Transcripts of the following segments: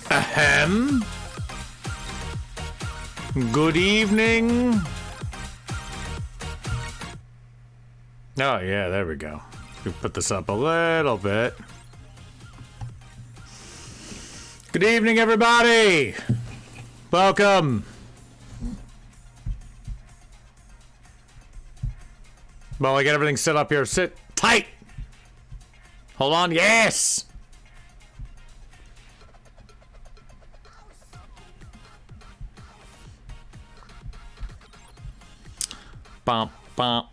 Ahem. Good evening. Oh, yeah, there we go. We put this up a little bit. Good evening, everybody. Welcome. Well, I get everything set up here. Sit tight. Hold on. Yes. Bump, bump.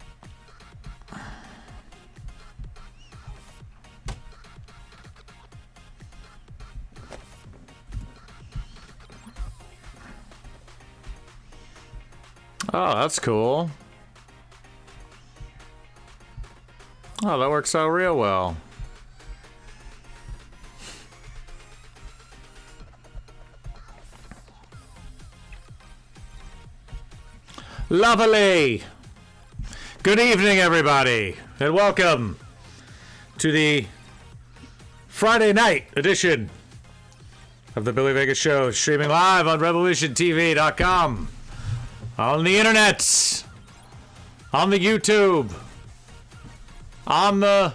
Oh, that's cool. Oh, that works out real well. Lovely. Good evening, everybody, and welcome to the Friday night edition of the Billy Vegas Show, streaming live on RevolutionTV.com, on the internet, on the YouTube, on the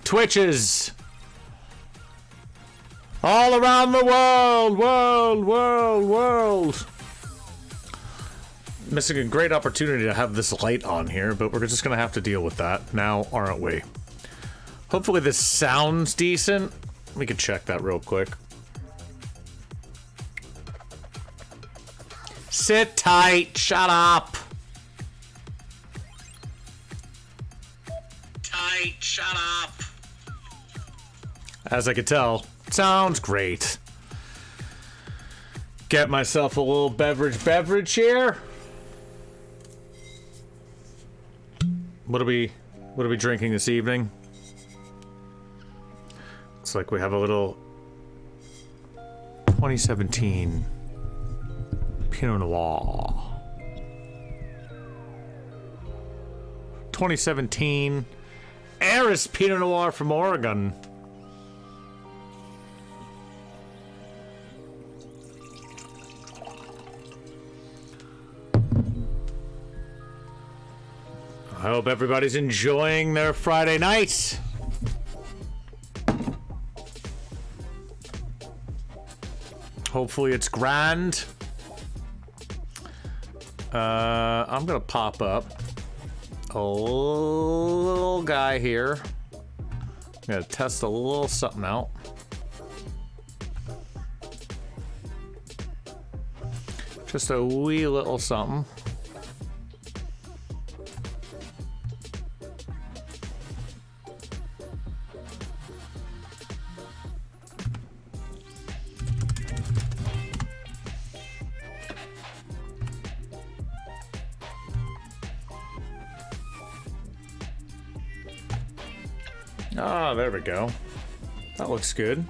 Twitches, all around the world. Missing a great opportunity to have this light on here, but we're just gonna have to deal with that now, aren't we? Hopefully this sounds decent. We can check that real quick. Sit tight, shut up. Tight, shut up. As I could tell, sounds great. Get myself a little beverage here. What are we drinking this evening? It's like we have a little 2017 Pinot Noir. 2017 Eris Pinot Noir from Oregon. I hope everybody's enjoying their Friday night. Hopefully it's grand. I'm gonna pop up a little guy here. I'm gonna test a little something out. Just a wee little something. Ah, there we go. That looks good.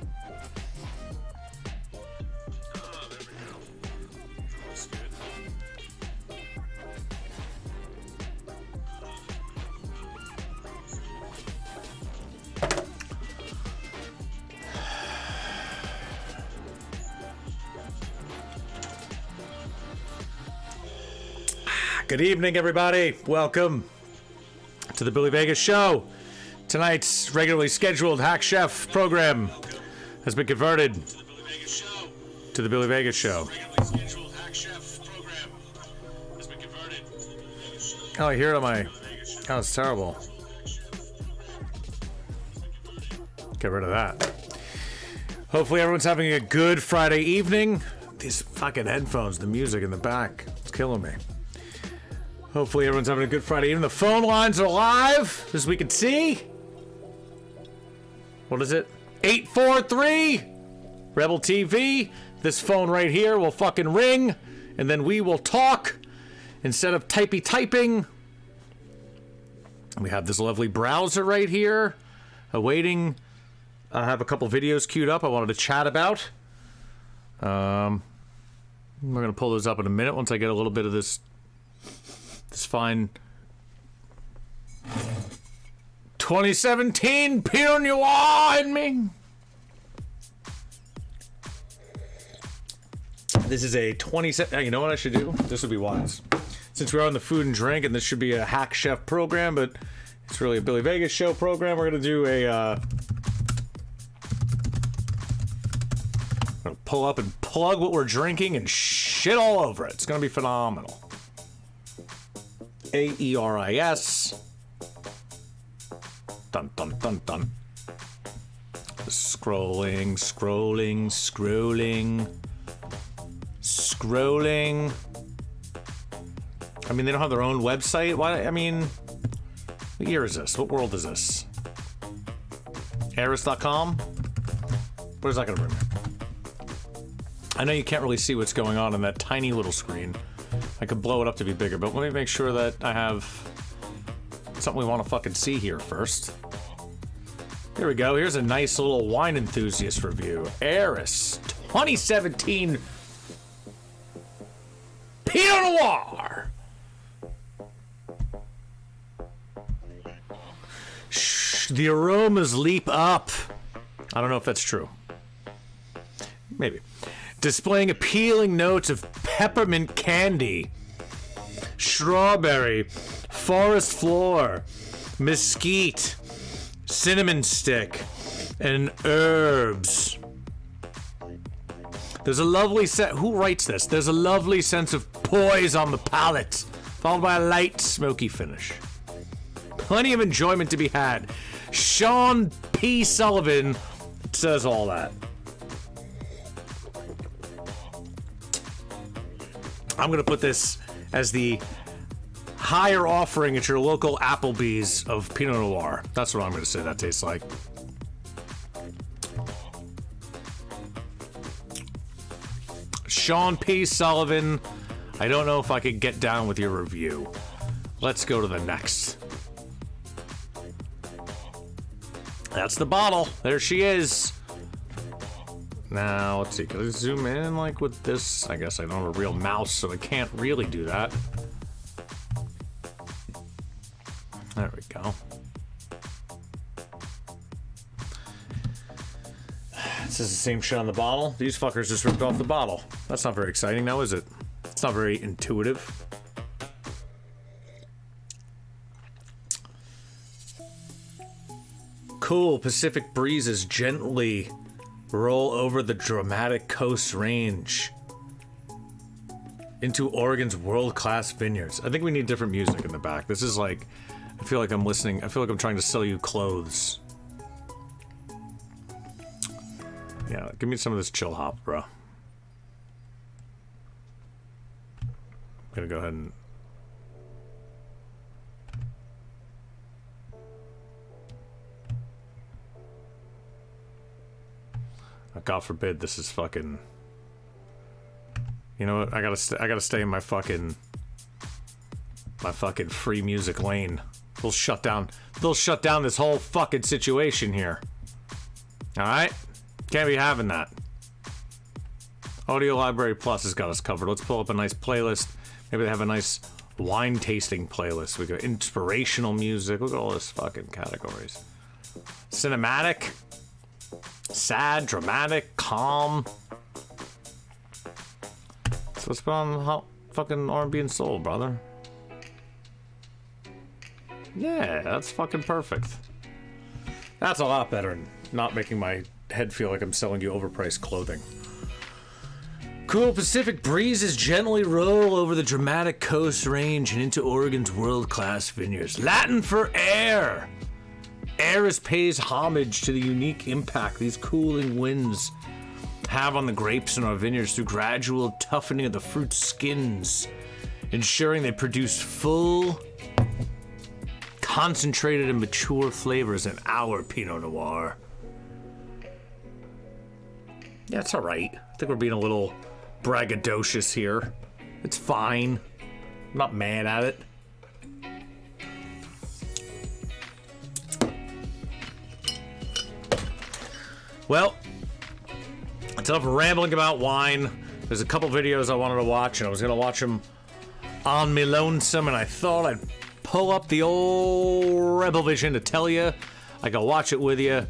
Good evening, everybody. Welcome to the Billy Vegas Show. Tonight's regularly scheduled Hack Chef program has been converted to the Billy Vegas Show. Oh, I hear it on my... Oh, it's terrible. Get rid of that. Hopefully everyone's having a good Friday evening. These fucking headphones, the music in the back, it's killing me. Hopefully everyone's having a good Friday evening. The phone lines are live, as we can see. What is it? 843 Rebel TV. This phone right here will fucking ring, and then we will talk instead of typing. We have this lovely browser right here, awaiting. I have a couple videos queued up I wanted to chat about. We're gonna pull those up in a minute once I get a little bit of this fine 2017 Pinot Noir in me. This is a 27. You know what I should do? This would be wise. Since we're on the food and drink, and this should be a Hack Chef program, but it's really a Billy Vegas show program. We're gonna do a. Gonna pull up and plug what we're drinking and shit all over it. It's gonna be phenomenal. AERIS. Dun dun dun dun. Scrolling. I mean, they don't have their own website. Why? I mean, what year is this? What world is this? Eris.com? Where's that gonna bring me? I know you can't really see what's going on that tiny little screen. I could blow it up to be bigger, but let me make sure that I have something we want to fucking see here first. Here we go. Here's a nice little wine enthusiast review. Eris 2017 Pinot Noir. The aromas leap up. I don't know if that's true. Maybe. Displaying appealing notes of peppermint candy, strawberry, forest floor, mesquite, cinnamon stick, and herbs. There's a lovely who writes this? There's a lovely sense of poise on the palate, followed by a light, smoky finish. Plenty of enjoyment to be had. Sean P. Sullivan says all that. I'm gonna put this as the higher offering at your local Applebee's of Pinot Noir. That's what I'm gonna say that tastes like. Sean P. Sullivan, I don't know if I could get down with your review. Let's go to the next. That's the bottle. There she is. Now, let's see. Can I zoom in like with this? I guess I don't have a real mouse, so I can't really do that. There we go. This is the same shit on the bottle. These fuckers just ripped off the bottle. That's not very exciting now, is it? It's not very intuitive. Cool Pacific breezes gently roll over the dramatic Coast Range into Oregon's world-class vineyards. I think we need different music in the back. This is like, I feel like I'm listening. I feel like I'm trying to sell you clothes. Yeah, give me some of this chill hop, bro. I'm gonna go ahead and... God forbid this is fucking... You know what? I gotta stay in my fucking free music lane. They'll shut down this whole fucking situation here. Alright? Can't be having that. Audio Library Plus has got us covered. Let's pull up a nice playlist. Maybe they have a nice wine tasting playlist. We got inspirational music. Look at all this fucking categories. Cinematic. Sad, dramatic, calm. So let's put on hot fucking R&B and soul, brother. Yeah, that's fucking perfect. That's a lot better than not making my head feel like I'm selling you overpriced clothing. Cool Pacific breezes gently roll over the dramatic Coast Range and into Oregon's world-class vineyards. Latin for air! Eris pays homage to the unique impact these cooling winds have on the grapes in our vineyards through gradual toughening of the fruit skins, ensuring they produce full, concentrated and mature flavors in our Pinot Noir. Yeah, it's alright. I think we're being a little braggadocious here. It's fine. I'm not mad at it. Well, it's enough rambling about wine. There's a couple videos I wanted to watch, and I was going to watch them on me lonesome, and I thought I'd pull up the old Rebel Vision to tell you I can watch it with you,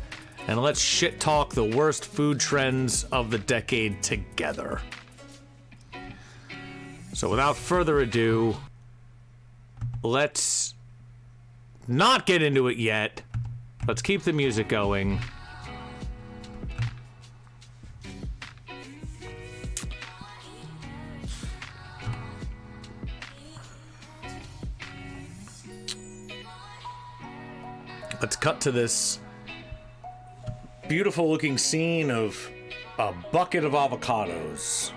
and let's shit talk the worst food trends of the decade together. So without further ado, let's not get into it yet. Let's keep the music going. Let's cut to this beautiful looking scene of a bucket of avocados.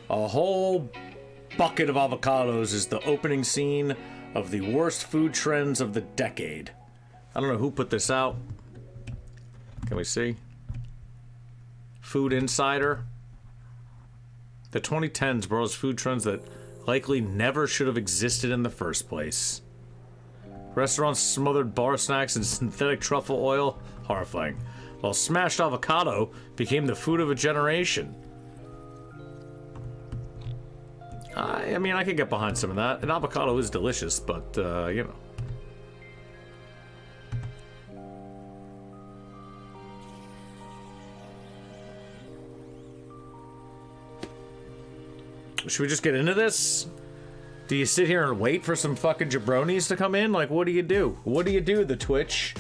A whole bucket of avocados is the opening scene of the worst food trends of the decade. I don't know who put this out. Can we see? Food Insider. The 2010s borrows food trends that likely never should have existed in the first place. Restaurants smothered bar snacks in synthetic truffle oil. Horrifying. While smashed avocado became the food of a generation. I mean, I could get behind some of that. An avocado is delicious, but, you know. Should we just get into this? Do you sit here and wait for some fucking jabronis to come in? Like, what do you do? What do you do, the Twitch?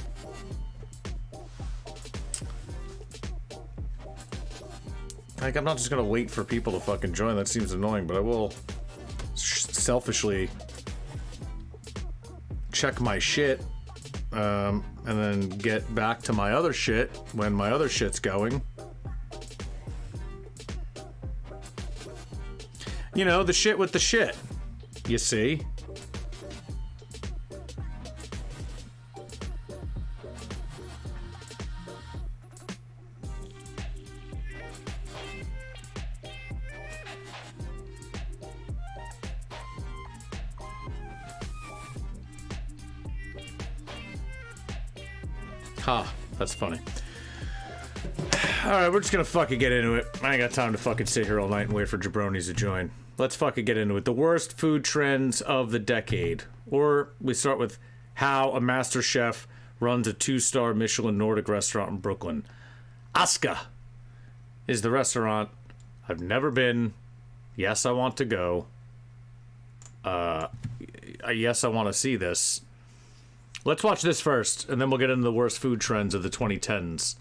Like, I'm not just gonna wait for people to fucking join. That seems annoying, but I will selfishly check my shit, and then get back to my other shit when my other shit's going. You know, the shit with the shit. You see? Ha, that's funny. Alright, we're just gonna fucking get into it. I ain't got time to fucking sit here all night and wait for jabronis to join. Let's fucking get into it. The worst food trends of the decade. Or we start with how a master chef runs a 2-star Michelin Nordic restaurant in Brooklyn. Aska is the restaurant. I've never been. Yes, I want to go. Yes, I want to see this. Let's watch this first, and then we'll get into the worst food trends of the 2010s.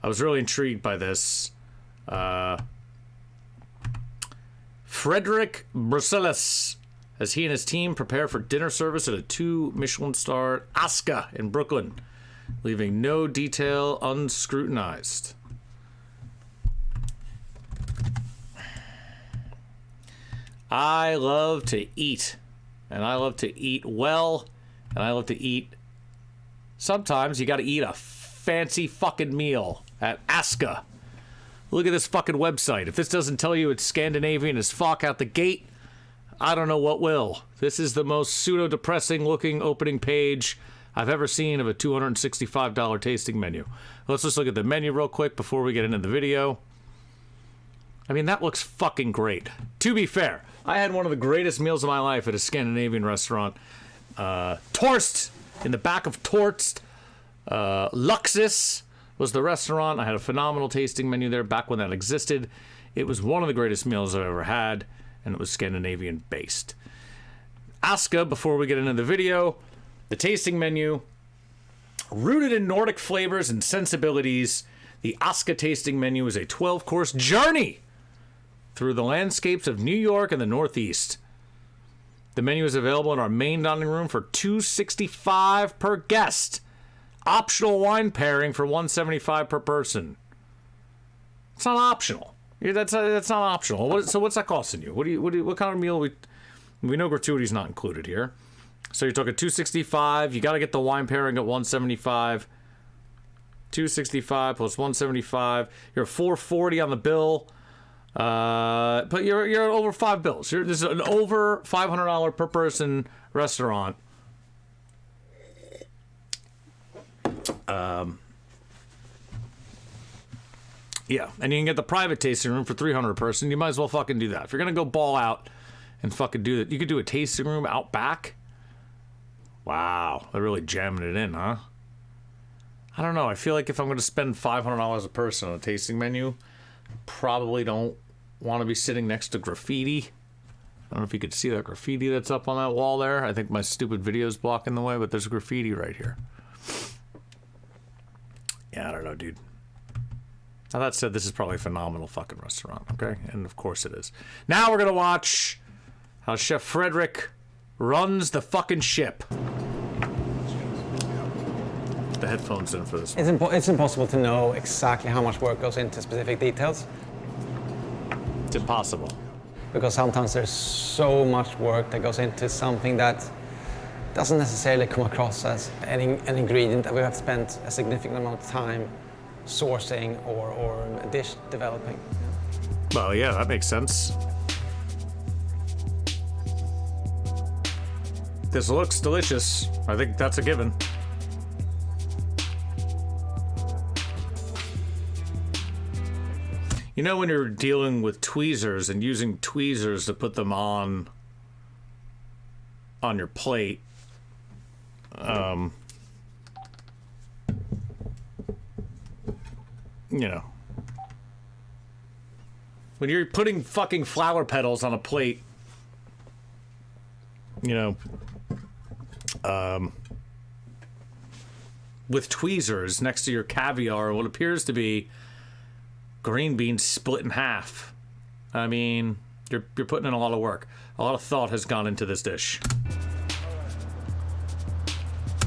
I was really intrigued by this. Frederick Bruselis, as he and his team prepare for dinner service at a 2 Michelin star Aska in Brooklyn, leaving no detail unscrutinized. I love to eat, and I love to eat well, and I love to eat. Sometimes you gotta eat a fancy fucking meal at Aska. Look at this fucking website. If this doesn't tell you it's Scandinavian as fuck out the gate, I don't know what will. This is the most pseudo-depressing looking opening page I've ever seen of a $265 tasting menu. Let's just look at the menu real quick before we get into the video. I mean, that looks fucking great. To be fair, I had one of the greatest meals of my life at a Scandinavian restaurant. Torst, in the back of Torst. Luxus was the restaurant. I had a phenomenal tasting menu there back when that existed. It was one of the greatest meals I've ever had, and it was Scandinavian based. Aska, before we get into the video, the tasting menu, rooted in Nordic flavors and sensibilities, the Aska tasting menu is a 12-course journey through the landscapes of New York and the Northeast. The menu is available in our main dining room for $265 per guest. Optional wine pairing for $175 per person. It's not optional. That's not optional. So what's that costing you? What kind of meal? We know gratuity's not included here. So you're talking $265. You got to get the wine pairing at $175. $265 plus $175. You're $440 on the bill. But you're over 5 bills. This is an over $500 per person restaurant. Yeah, and you can get the private tasting room for $300 a person. You might as well fucking do that. If you're gonna go ball out and fucking do that, you could do a tasting room out back. Wow, they're really jamming it in, huh? I don't know. I feel like if I'm gonna spend $500 a person on a tasting menu, probably don't want to be sitting next to graffiti. I don't know if you could see that graffiti that's up on that wall there. I think my stupid video's blocking the way, but there's graffiti right here. Yeah, I don't know, dude. Now that said, this is probably a phenomenal fucking restaurant, okay? And of course it is. Now we're gonna watch how Chef Frederick runs the fucking ship. The headphones in for this one. It's impossible to know exactly how much work goes into specific details. It's impossible. Because sometimes there's so much work that goes into something that doesn't necessarily come across as an ingredient that we have spent a significant amount of time sourcing or a dish developing. Well, yeah, that makes sense. This looks delicious. I think that's a given. You know, when you're dealing with tweezers and using tweezers to put them on your plate, you know, when you're putting fucking flower petals on a plate, you know, with tweezers next to your caviar, what appears to be green beans split in half. I mean, you're putting in a lot of work. A lot of thought has gone into this dish.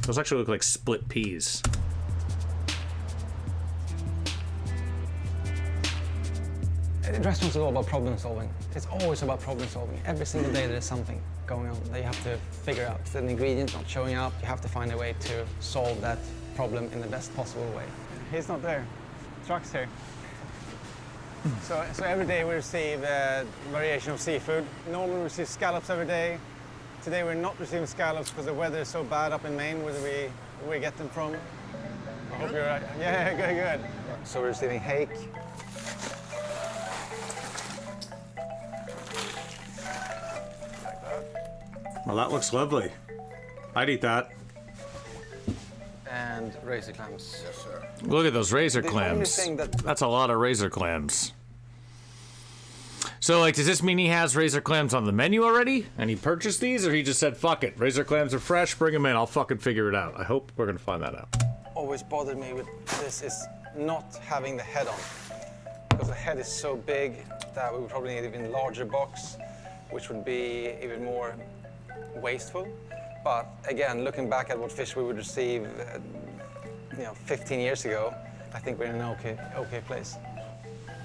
Those actually look like split peas. Restaurants are all about problem solving. It's always about problem solving. Every single day there's something going on that you have to figure out. If an ingredient's not showing up, you have to find a way to solve that problem in the best possible way. He's not there. Truck's here. So every day we receive a variation of seafood. Normally we receive scallops every day. Today we're not receiving scallops because the weather is so bad up in Maine where we get them from. I hope you're right. Yeah, good. So we're receiving hake. Well, that looks lovely. I'd eat that. And razor clams. Yes, sir. Look at those razor The clams. only thing That's a lot of razor clams. So, like, does this mean he has razor clams on the menu already? And he purchased these? Or he just said, fuck it, razor clams are fresh, bring them in, I'll fucking figure it out. I hope we're gonna find that out. Always bothered me with this is not having the head on. Because the head is so big that we would probably need an even larger box, which would be even more wasteful. But again, looking back at what fish we would receive 15 years ago, I think we're in an okay place.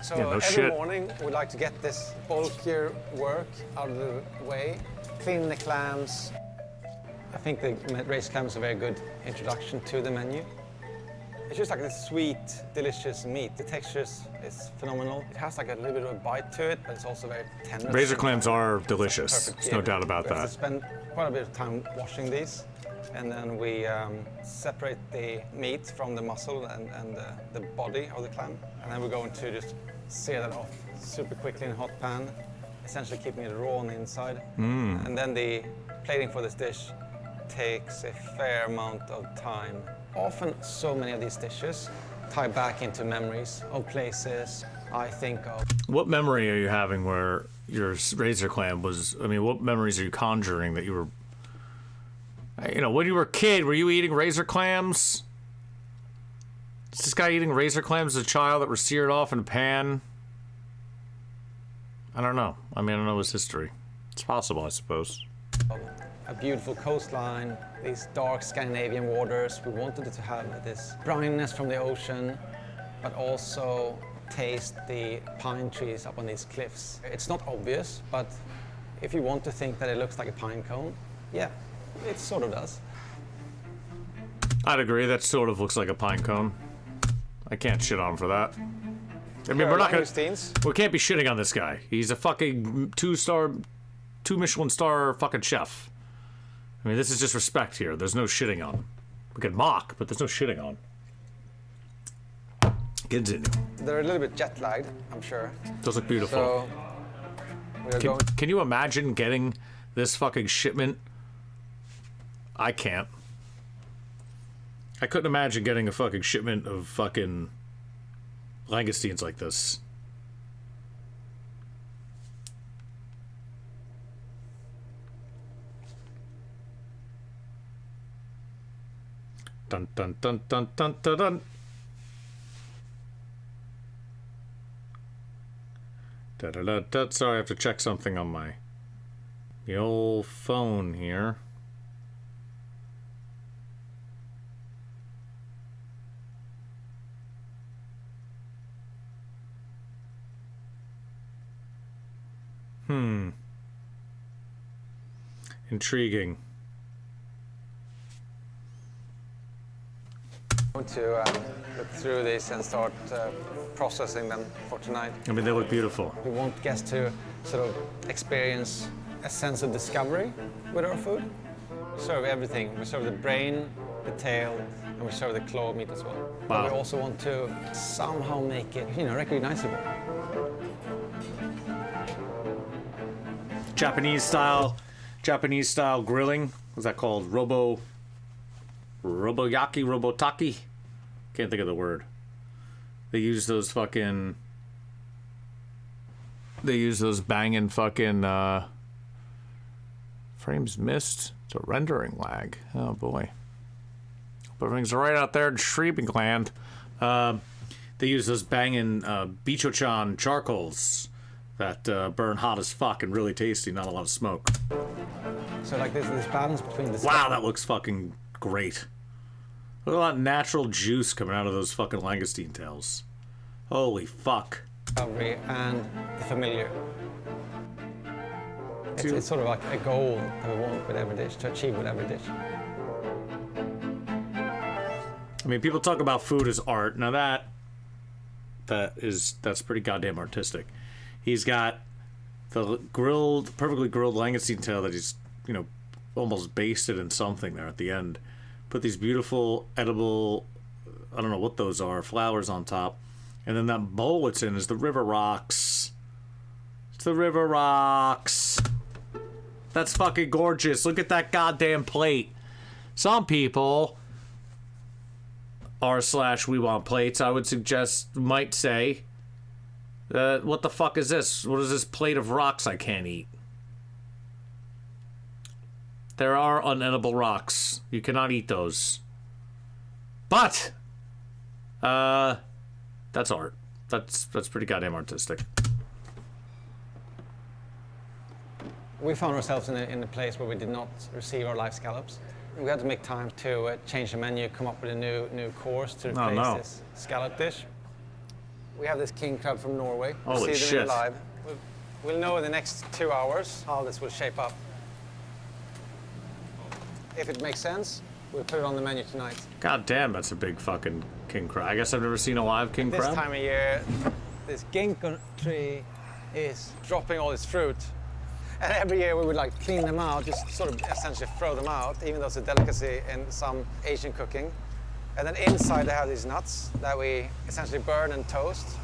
So Yeah, no every shit. morning we like to get this bulkier work out of the way, clean the clams. I think the raised clams is a very good introduction to the menu. It's just like this sweet, delicious meat. The texture is phenomenal. It has like a little bit of a bite to it, but it's also very tender. Razor clams are delicious. Perfect There's no doubt about We have that. to spend quite a bit of time washing these, and then we separate the meat from the muscle and the body of the clam, and then we're going to just sear that off super quickly in a hot pan, essentially keeping it raw on the inside. And then the plating for this dish takes a fair amount of time. Often, so many of these dishes tie back into memories of places I think of. What memory are you having where your razor clam was, I mean, what memories are you conjuring that you were, when you were a kid, were you eating razor clams? Is this guy eating razor clams as a child that were seared off in a pan? I don't know. I mean, I don't know his history. It's possible, I suppose. A beautiful coastline, these dark Scandinavian waters. We wanted it to have this brownness from the ocean, but also taste the pine trees up on these cliffs. It's not obvious, but if you want to think that it looks like a pine cone, yeah, it sort of does. I'd agree. That sort of looks like a pine cone. I can't shit on him for that. I mean, Here we're are not gonna. langoustines. We can't be shitting on this guy. He's a fucking 2 Michelin star fucking chef. I mean, this is just respect here. There's no shitting on him. We can mock, but there's no shitting on. Continue. They're a little bit jet lagged, I'm sure. Those look beautiful. So we are going. Can you imagine getting this fucking shipment? I can't. I couldn't imagine getting a fucking shipment of fucking langoustines like this. Dun dun dun dun dun dun dun. Da da da da. Sorry, I have to check something on the old phone here. Intriguing. To look through these and start processing them for tonight. I mean, they look beautiful. We want guests to sort of experience a sense of discovery with our food. We serve everything. We serve the brain, the tail, and we serve the claw meat as well. Wow. But we also want to somehow make it, recognizable. Japanese style grilling. What's that called? Robotaki? Can't think of the word. They use those banging fucking frames missed. It's a rendering lag. Oh boy. Hope everything's right out there in streaming land. They use those banging Bichochan charcoals that burn hot as fuck and really tasty, not a lot of smoke. So like there's this balance between the Wow, that looks fucking great. Look at all that natural juice coming out of those fucking langoustine tails. Holy fuck. discovery and the familiar. It's sort of like a goal that we want with every dish, to achieve with every dish. I mean, people talk about food as art. Now that's pretty goddamn artistic. He's got the perfectly grilled langoustine tail that he's, almost basted in something there at the end. Put these beautiful edible, I don't know what those are, flowers on top. And then that bowl it's in is the river rocks. It's the river rocks. That's fucking gorgeous. Look at that goddamn plate. Some people r/we want plates, I would suggest, might say, what the fuck is this? What is this plate of rocks I can't eat? There are unedible rocks. You cannot eat those. But, that's art. That's pretty goddamn artistic. We found ourselves in a place where we did not receive our live scallops. We had to make time to change the menu, come up with a new course to replace this scallop dish. We have this king crab from Norway. We'll Holy see them shit. live. We'll know in the next 2 hours how this will shape up. If it makes sense, we'll put it on the menu tonight. God damn, that's a big fucking king crab. I guess I've never seen a live king This crab. time of year, this ginkgo tree is dropping all its fruit. And every year we would clean them out, just sort of essentially throw them out, even though it's a delicacy in some Asian cooking. And then inside they have these nuts that we essentially burn and toast.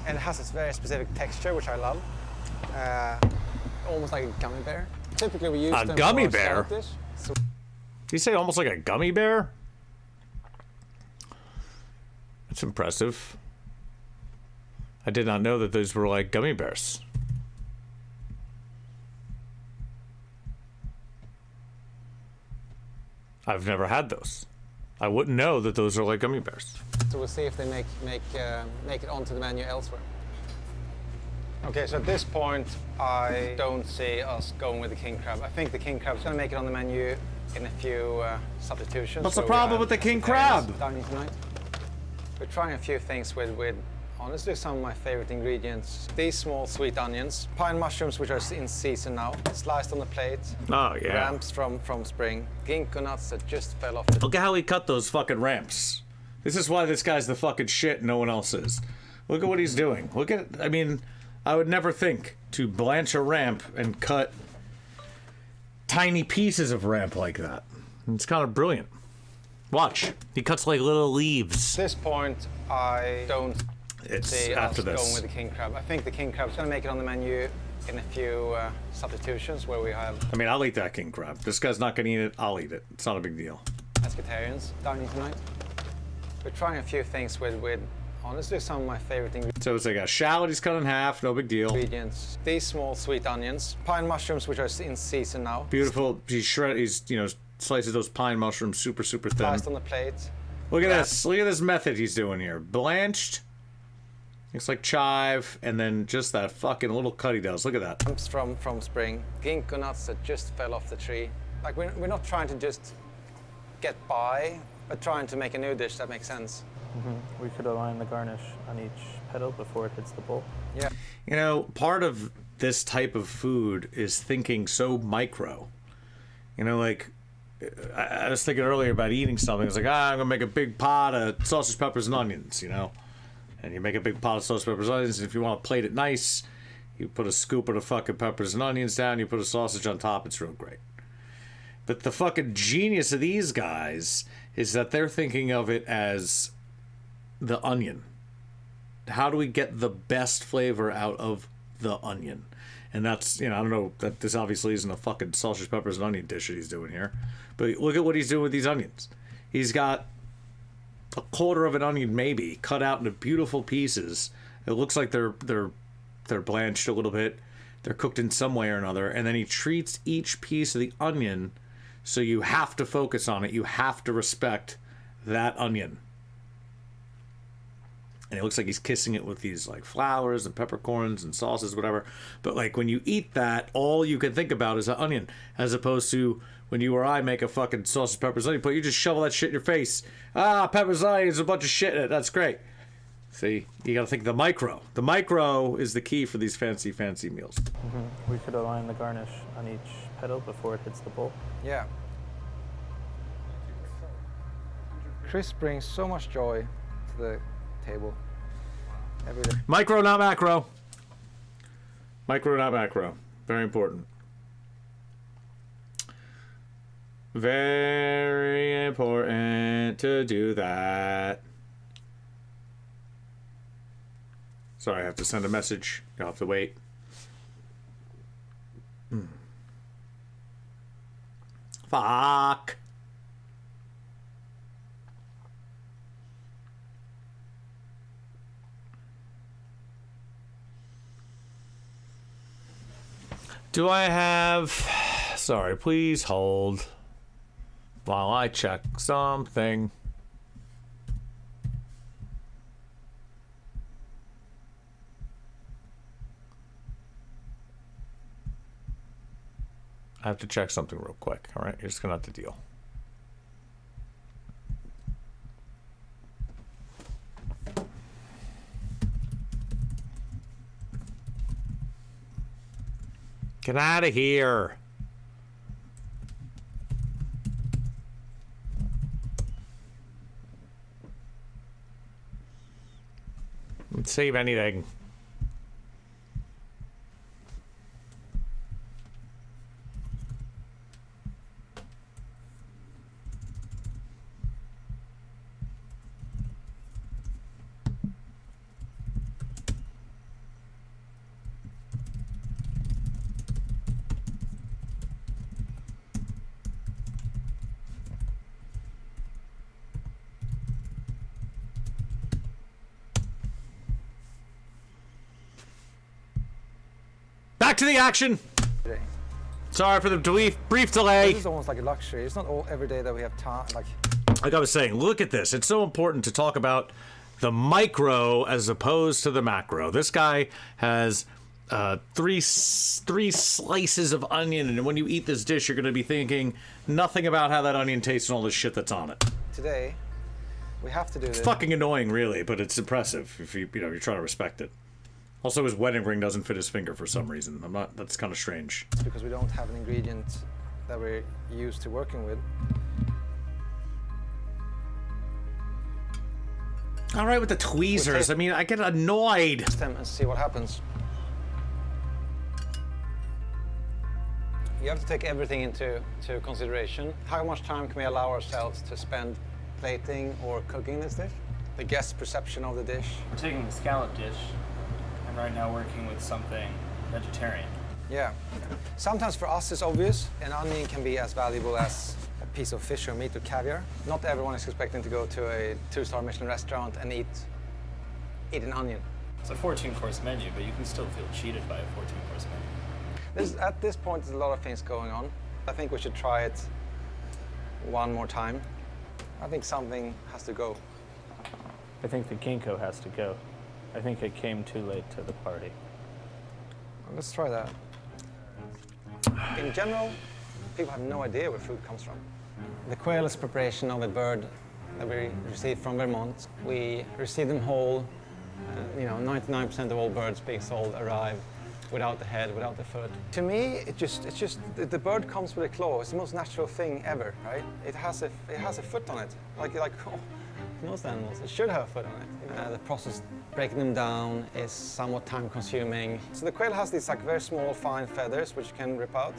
And it has this very specific texture, which I love. Almost like a gummy bear. Typically we use A them gummy for bear? scallop dish. So Did you say almost like a gummy bear? That's impressive. I did not know that those were like gummy bears. I've never had those. I wouldn't know that those are like gummy bears. we'll see if they make it onto the menu elsewhere. Okay, so at this point, I don't see us going with the king crab. I think the king crab is going to make it on the menu in a few substitutions. What's the So we problem have with the king vegetarians crab? dining tonight. We're trying a few things with honestly some of my favorite ingredients. These small sweet onions, pine mushrooms which are in season now, sliced on the plate, Oh, yeah. ramps from spring, ginkgo nuts that just fell off the... Look at how he cut those fucking ramps. This is why this guy's the fucking shit and no one else is. Look at what he's doing. Look at, I mean, I would never think to blanch a ramp and cut tiny pieces of ramp like that. It's kind of brilliant. Watch. He cuts like little leaves. At this point, I don't It's see after us this. going with the king crab. I think the king crab's gonna make it on the menu in a few substitutions where we have I mean, I'll eat that king crab. This guy's not gonna eat it. I'll eat it. It's not a big deal. pescatarians dining tonight. We're trying a few things with honestly some of my favorite So it's like a shallot he's cut in half. No big deal. ingredients. These small sweet onions, pine mushrooms which are in season now, Beautiful. He's slices those pine mushrooms super thin. sliced on the plate. Look at this. Look at this method he's doing here. Blanched. Looks like chive, and then just that fucking little cut he does. Look at that. Ramps from spring, ginkgo nuts that just fell off the tree. Like we're not trying to just get by, but trying to make a new dish that makes sense. We could align the garnish on each petal before it hits the bowl. Yeah. You know, part of this type of food is thinking so micro. You know, like, I was thinking earlier about eating something. It's like, I'm going to make a big pot of sausage, peppers, and onions, you know? And you make a big pot of sausage, peppers, and onions, and if you want to plate it nice, you put a scoop of the fucking peppers and onions down, you put a sausage on top, it's real great. But the fucking genius of these guys is that they're thinking of it as the onion. How do we get the best flavor out of the onion? And that's, I don't know, that this obviously isn't a fucking sausage, peppers, and onion dish that he's doing here. But look at what he's doing with these onions. He's got a quarter of an onion maybe cut out into beautiful pieces. It looks like they're blanched a little bit. They're cooked in some way or another. And then he treats each piece of the onion so you have to focus on it. You have to respect that onion. And it looks like he's kissing it with these like flowers and peppercorns and sauces, whatever. But like when you eat that, all you can think about is an onion, as opposed to when you or I make a fucking sausage, peppers, onion, but you just shovel that shit in your face. Peppers, onions, a bunch of shit in it. That's great. See, you got to think the micro. The micro is the key for these fancy meals. We could align the garnish on each petal before it hits the bowl. Yeah. Chris brings so much joy to the table every day. Micro, not macro. Micro, not macro. Very important. Very important to do that. Sorry, I have to send a message. You'll have to wait. Fuck. Do I have... Sorry, please hold while I check something. I have to check something real quick, all right? You're just gonna have to deal. Get out of here. Let's save anything. Back to the action. Today. Sorry for the brief delay. This is almost like a luxury. It's not all every day that we have time. Like I was saying, look at this. It's so important to talk about the micro as opposed to the macro. This guy has three slices of onion, and when you eat this dish, you're going to be thinking nothing about how that onion tastes and all the shit that's on it. Today, We have to do It's this. fucking annoying, really, but it's impressive if you you try to respect it. Also, his wedding ring doesn't fit his finger for some reason. That's kind of strange. Because we don't have an ingredient that we're used to working with. All right with the tweezers. I mean, I get annoyed. Them and see what happens. You have to take everything into consideration. How much time can we allow ourselves to spend plating or cooking this dish? The guest's perception of the dish. We're taking the scallop dish and right now working with something vegetarian. Yeah. Sometimes for us it's obvious. An onion can be as valuable as a piece of fish or meat or caviar. Not everyone is expecting to go to a 2-star Michelin restaurant and eat an onion. It's a 14-course menu, but you can still feel cheated by a 14-course menu. At this point, there's a lot of things going on. I think we should try it one more time. I think something has to go. I think the ginkgo has to go. I think it came too late to the party. Let's try that. In general, people have no idea where food comes from. The quail is preparation of a bird that we received from Vermont. We receive them whole. 99% of all birds being sold arrive without the head, without the foot. To me, it's just the bird comes with a claw. It's the most natural thing ever, right? It has a foot on it, like most animals. It should have a foot on it. The process breaking them down is somewhat time-consuming. So the quail has these very small, fine feathers which you can rip out.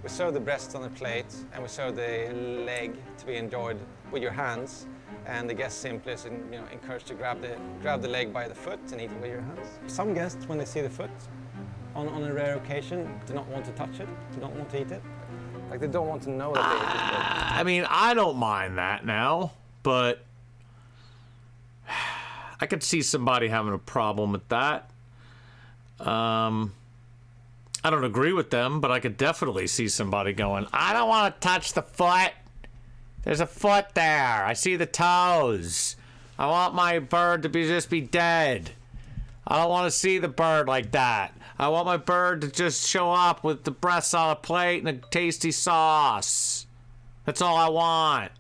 We serve the breasts on a plate, and we serve the leg to be enjoyed with your hands. And the guest simply is encouraged to grab the leg by the foot and eat it with your hands. Some guests, when they see the foot, on a rare occasion, do not want to touch it, do not want to eat it. Like they don't want to know that they ate this bird. I mean, I don't mind that now, but I could see somebody having a problem with that. I don't agree with them, but I could definitely see somebody going, I don't want to touch the foot. There's a foot there. I see the toes. I want my bird to just be dead. I don't want to see the bird like that. I want my bird to just show up with the breasts on a plate and a tasty sauce. That's all I want.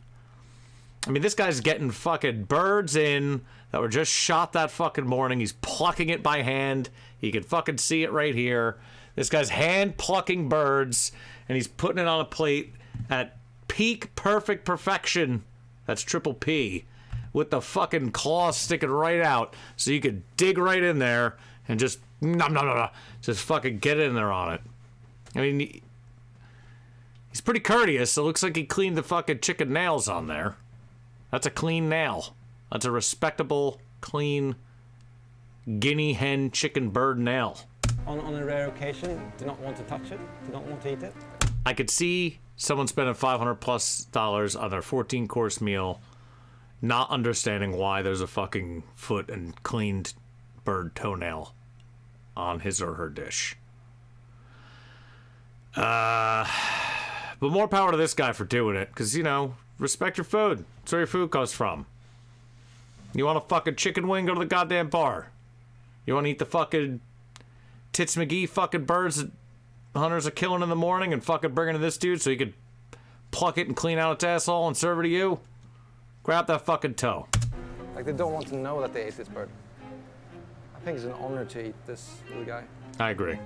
I mean, this guy's getting fucking birds in that were just shot that fucking morning. He's plucking it by hand. You can fucking see it right here. This guy's hand plucking birds, and he's putting it on a plate at peak perfect perfection. That's triple P. With the fucking claw sticking right out, so you could dig right in there and just just fucking get in there on it. I mean, he's pretty courteous. It looks like he cleaned the fucking chicken nails on there. That's a clean nail. That's a respectable, clean guinea hen chicken bird nail. On a rare occasion, do not want to touch it, do not want to eat it. I could see someone spending $500+ on their 14-course meal, not understanding why there's a fucking foot and cleaned bird toenail on his or her dish. But more power to this guy for doing it, because, respect your food. That's where your food comes from. You want a fucking chicken wing, go to the goddamn bar. You want to eat the fucking Tits McGee fucking birds that hunters are killing in the morning and fucking bringing to this dude so he could pluck it and clean out its asshole and serve it to you? Grab that fucking toe. Like they don't want to know that they ate this bird. I think it's an honor to eat this little guy. I agree.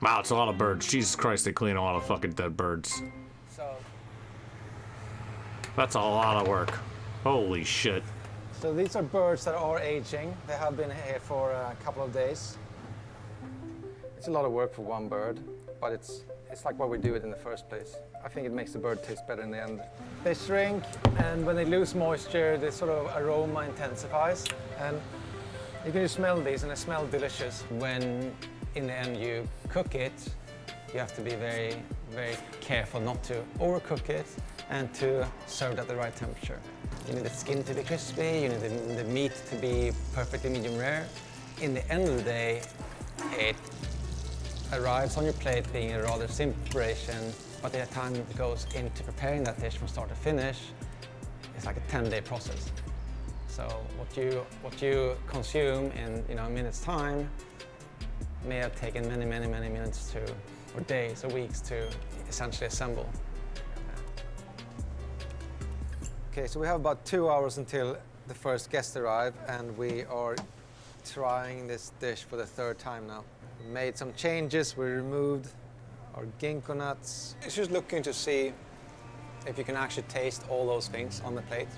Wow, it's a lot of birds. Jesus Christ, they clean a lot of fucking dead birds. That's a lot of work. Holy shit. So these are birds that are aging. They have been here for a couple of days. It's a lot of work for one bird, but it's like why we do it in the first place. I think it makes the bird taste better in the end. They shrink, and when they lose moisture, the sort of aroma intensifies. And you can just smell these, and they smell delicious. When, in the end, you cook it, you have to be very, very careful not to overcook it and to serve it at the right temperature. You need the skin to be crispy, you need the meat to be perfectly medium rare. In the end of the day, it arrives on your plate being a rather simple preparation, but by the time it goes into preparing that dish from start to finish, it's like a 10-day process. So what you consume in a minute's time may have taken many minutes to, or days or weeks to essentially assemble. Okay, so we have about 2 hours until the first guests arrive, and we are trying this dish for the third time now. We made some changes. We removed our ginkgo nuts. It's just looking to see if you can actually taste all those things on the plate.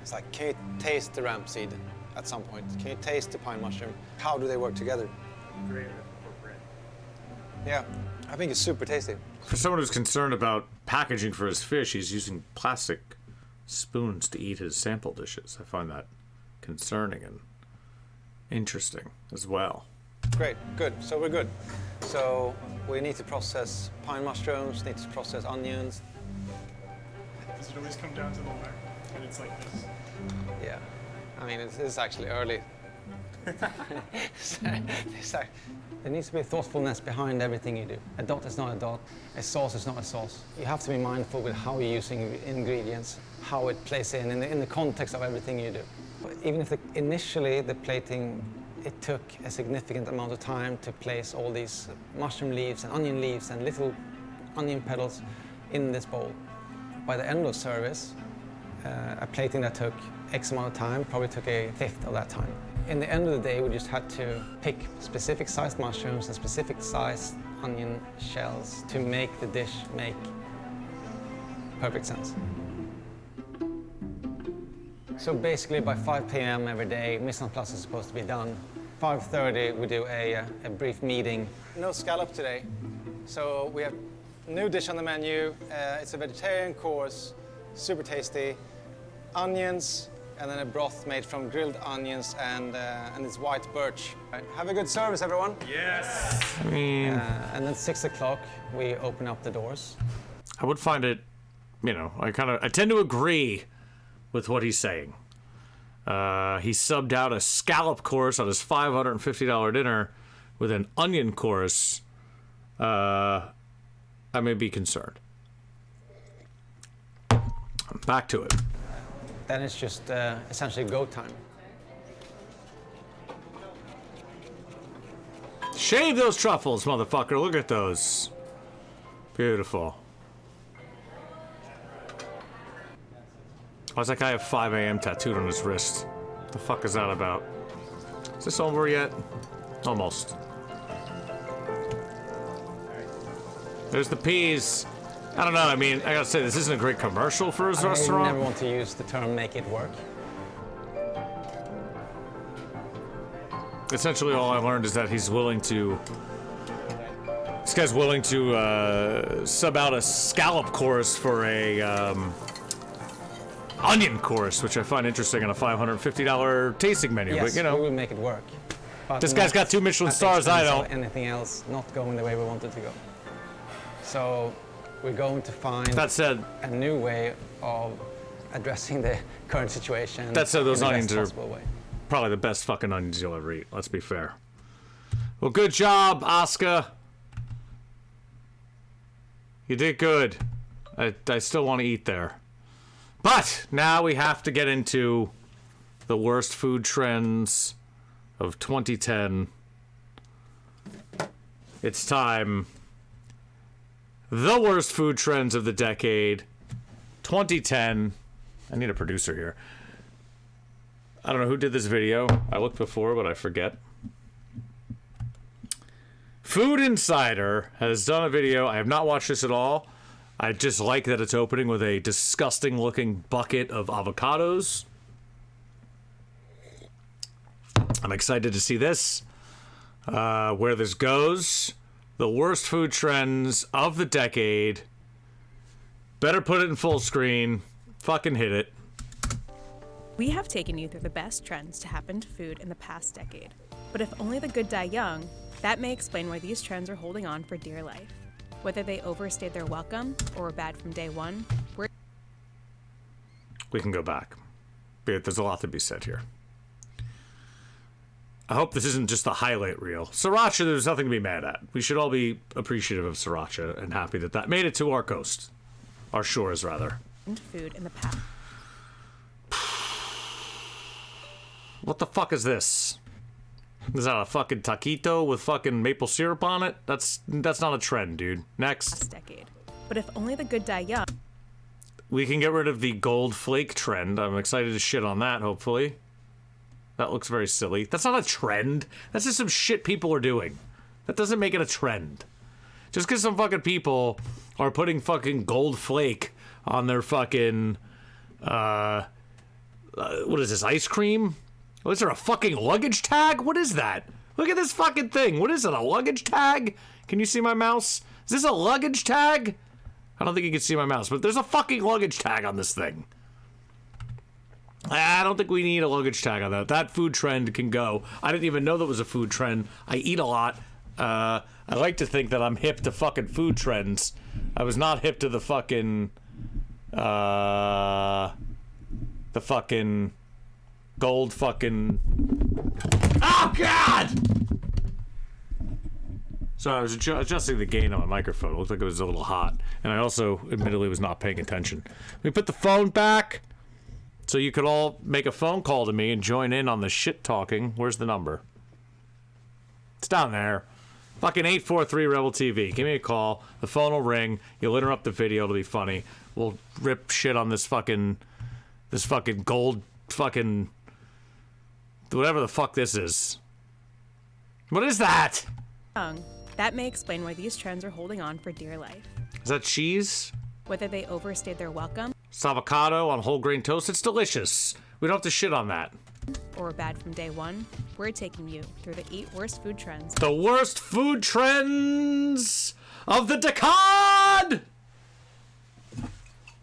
It's like, can you taste the ramp seed at some point? Can you taste the pine mushroom? How do they work together? Yeah, I think it's super tasty. For someone who's concerned about packaging for his fish, he's using plastic spoons to eat his sample dishes. I find that concerning and interesting as well. Great, good. So we're good. So we need to process pine mushrooms, need to process onions. Does it always come down to the wire? And it's like this. Yeah, I mean, it's actually early. There needs to be thoughtfulness behind everything you do. A dot is not a dot. A sauce is not a sauce. You have to be mindful with how you're using ingredients, how it plays in the context of everything you do. Even if initially the plating, it took a significant amount of time to place all these mushroom leaves and onion leaves and little onion petals in this bowl. By the end of service, a plating that took X amount of time probably took a fifth of that time. In the end of the day, we just had to pick specific sized mushrooms and specific sized onion shells to make the dish make perfect sense. So basically by 5 p.m. every day, mise en place is supposed to be done. 5:30, we do a brief meeting. No scallop today, so we have a new dish on the menu. It's a vegetarian course, super tasty. Onions, and then a broth made from grilled onions and this white birch. Have a good service, everyone. Yes. I mean, and then 6 o'clock, we open up the doors. I would find it, I tend to agree with what he's saying. He subbed out a scallop course on his $550 dinner with an onion course. I may be concerned. Back to it. Then it's just essentially go time. Shave those truffles, motherfucker. Look at those. Beautiful. Why does that guy have 5 a.m. tattooed on his wrist? What the fuck is that about? Is this over yet? Almost. There's the peas. I don't know, I gotta say, this isn't a great commercial for his restaurant. I never want to use the term make it work. Essentially, all I learned is that this guy's willing to sub out a scallop course for a onion course, which I find interesting on a $550 tasting menu. Yes, but we will make it work. But this guy's got 2 Michelin stars, I don't. Anything else not going the way we want it to go. So we're going to find That said, a new way of addressing the current situation. That said, those in the onions best are possible way. probably the best fucking onions you'll ever eat. Let's be fair. Well, good job, Oscar. You did good. I still want to eat there. But now we have to get into the worst food trends of 2010. It's time. The worst food trends of the decade. 2010. I need a producer here. I don't know who did this video. I looked before, but I forget. Food Insider has done a video. I have not watched this at all. I just like that it's opening with a disgusting looking bucket of avocados. I'm excited to see this. Where this goes. The worst food trends of the decade. Better put it in full screen. Fucking hit it. We have taken you through the best trends to happen to food in the past decade. But if only the good die young, that may explain why these trends are holding on for dear life. Whether they overstayed their welcome or were bad from day one, we can go back. There's a lot to be said here. I hope this isn't just the highlight reel. Sriracha, there's nothing to be mad at. We should all be appreciative of sriracha and happy that that made it to our coast. Our shores, rather. Food in the past. What the fuck is this? Is that a fucking taquito with fucking maple syrup on it? That's not a trend, dude. Next. Decade. But if only the good die young. we can get rid of the gold flake trend. I'm excited to shit on that, hopefully. That looks very silly. That's not a trend. That's just some shit people are doing. That doesn't make it a trend. Just because some fucking people are putting fucking gold flake on their fucking, what is this, ice cream? Oh, is there a fucking luggage tag? What is that? Look at this fucking thing. What is it, a luggage tag? Can you see my mouse? Is this a luggage tag? I don't think you can see my mouse, but there's a fucking luggage tag on this thing. I don't think we need a luggage tag on that. That food trend can go. I didn't even know that was a food trend. I eat a lot. I like to think that I'm hip to fucking food trends. I was not hip to the fucking, gold fucking... Oh, God! So I was adjusting the gain on my microphone. It looked like it was a little hot. And I also, admittedly, was not paying attention. We put the phone back so you could all make a phone call to me and join in on the shit talking. Where's the number? It's down there. Fucking 843 Rebel TV. Give me a call. The phone will ring. You'll interrupt the video. It'll be funny. We'll rip shit on this fucking gold fucking... whatever the fuck this is. What is that? That may explain why these trends are holding on for dear life. Is that cheese? Whether they overstayed their welcome It's avocado on whole grain toast. It's delicious. We don't have to shit on that. or were bad from day one, we're taking you through the 8 worst food trends. The worst food trends of the decade!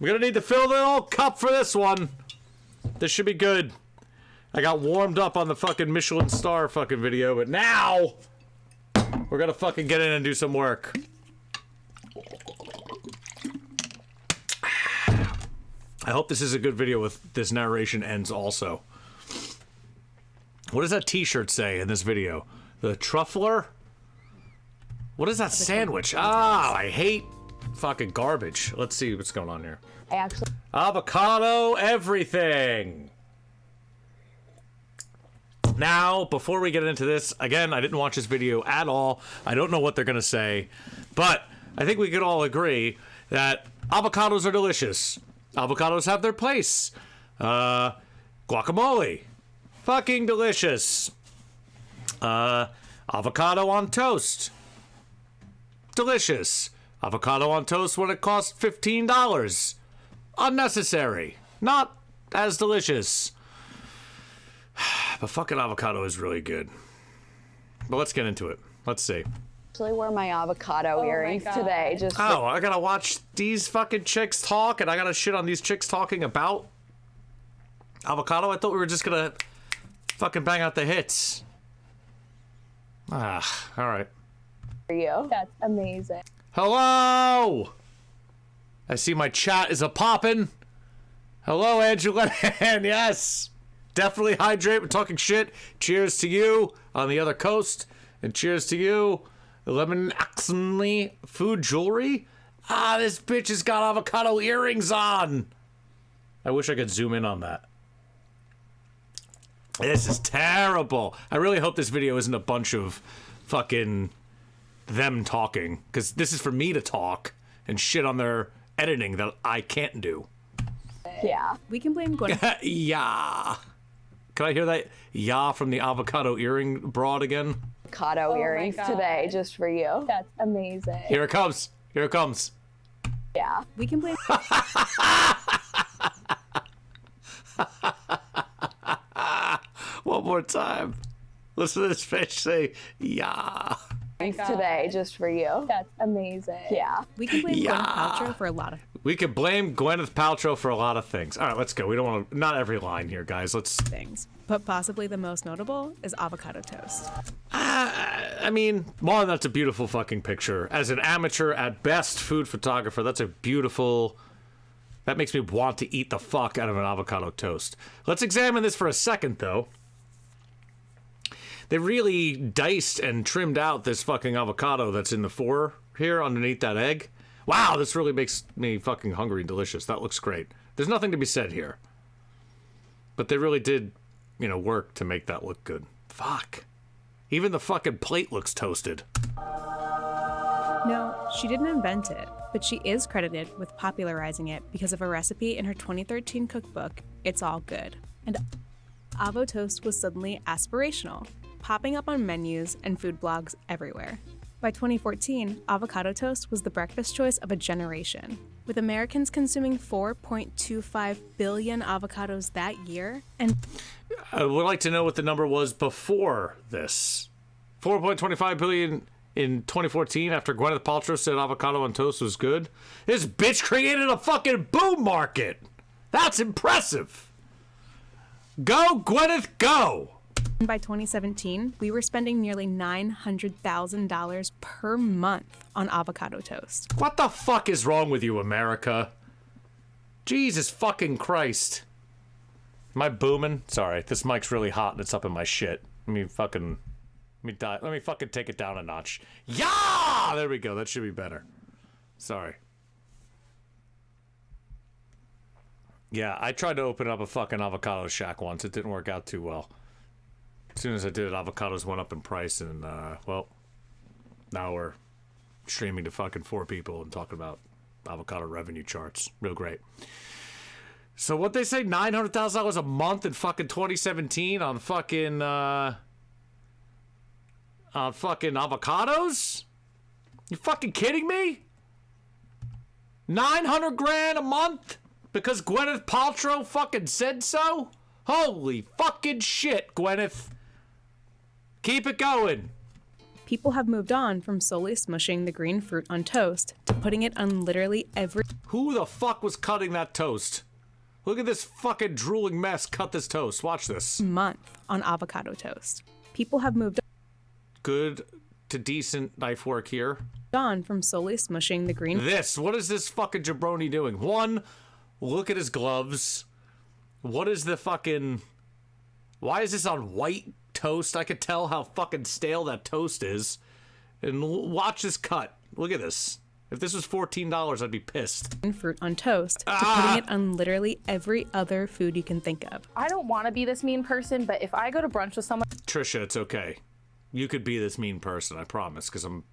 We're gonna need to fill the old cup for this one. This should be good. I got warmed up on the fucking Michelin star fucking video, but now we're gonna fucking get in and do some work. I hope this is a good video with this narration ends also. What does that t-shirt say in this video? The truffler? What is that sandwich? Ah, I hate fucking garbage. Let's see what's going on here. I actually Avocado everything. Now, before we get into this, again, I didn't watch this video at all. I don't know what they're gonna say, but I think we could all agree that avocados are delicious. Avocados have their place. Guacamole. Fucking delicious. Avocado on toast. Delicious. Avocado on toast when it costs $15. Unnecessary. Not as delicious. But fucking avocado is really good. But let's get into it. Let's see. wore my avocado earrings today. Just Oh, I gotta watch these fucking chicks talk, and I gotta shit on these chicks talking about avocado? I thought we were just gonna fucking bang out the hits. Ah, alright. for you. That's amazing. Hello! I see my chat is a poppin'. Hello, Angela. And yes, definitely hydrate. We're talking shit. Cheers to you on the other coast. And cheers to you, Lemon Axonly Food Jewelry. Ah, this bitch has got avocado earrings on. I wish I could zoom in on that. This is terrible. I really hope this video isn't a bunch of fucking them talking, because this is for me to talk and shit on their editing that I can't do. Yeah. We can blame Gwen. Yeah. Can I hear that yeah from the avocado earring broad again? Avocado earrings today just for you. That's amazing. Here it comes. Here it comes. Yeah. We can blame One more time. Listen to this fish say yeah. Today just for you. That's amazing. Yeah. we can blame Yeah. Gwyneth Paltrow for a lot of We could blame Gwyneth Paltrow for a lot of things. All right, let's go. We don't want to, not every line here, guys. Let's, things, but possibly the most notable is avocado toast. I mean, one, that's a beautiful fucking picture. As an amateur, at best, food photographer, that's a beautiful, that makes me want to eat the fuck out of an avocado toast. Let's examine this for a second, though. They really diced and trimmed out this fucking avocado that's in the fore here underneath that egg. Wow, this really makes me fucking hungry and delicious. That looks great. There's nothing to be said here. But they really did, you know, work to make that look good. Fuck. Even the fucking plate looks toasted. No, she didn't invent it, but she is credited with popularizing it because of a recipe in her 2013 cookbook, It's All Good. And Avo Toast was suddenly aspirational, popping up on menus and food blogs everywhere. By 2014, avocado toast was the breakfast choice of a generation, with Americans consuming 4.25 billion avocados that year, and I would like to know what the number was before this. 4.25 billion in 2014 after Gwyneth Paltrow said avocado on toast was good. This bitch created a fucking boom market. That's impressive. Go, Gwyneth, go. by 2017, we were spending nearly $900,000 per month on avocado toast. What the fuck is wrong with you, America? Jesus fucking Christ. Am I booming? Sorry, this mic's really hot and it's up in my shit. Let me fucking take it down a notch. Yeah! There we go. That should be better. Sorry. Yeah, I tried to open up a fucking avocado shack once. It didn't work out too well. As soon as I did it, avocados went up in price, and, well, now we're streaming to fucking 4 people and talking about avocado revenue charts. Real great. So what they say, $900,000 a month in fucking 2017 on fucking avocados? You fucking kidding me? 900 grand a month because Gwyneth Paltrow fucking said so? Holy fucking shit, Gwyneth. Keep it going. People have moved on from solely smushing the green fruit on toast to putting it on literally every Who the fuck was cutting that toast? Look at this fucking drooling mess. Cut this toast. Watch this. month on avocado toast. People have moved Good to decent knife work here. on from solely smushing the green This. What is this fucking jabroni doing? One, look at his gloves. What is the fucking... Why is this on white toast? I could tell how fucking stale that toast is. And watch this cut. Look at this. If this was $14, I'd be pissed. fruit on toast to putting it on literally every other food you can think of. I don't want to be this mean person, but if I go to brunch with someone, Trisha, it's okay. You could be this mean person, I promise, because I'm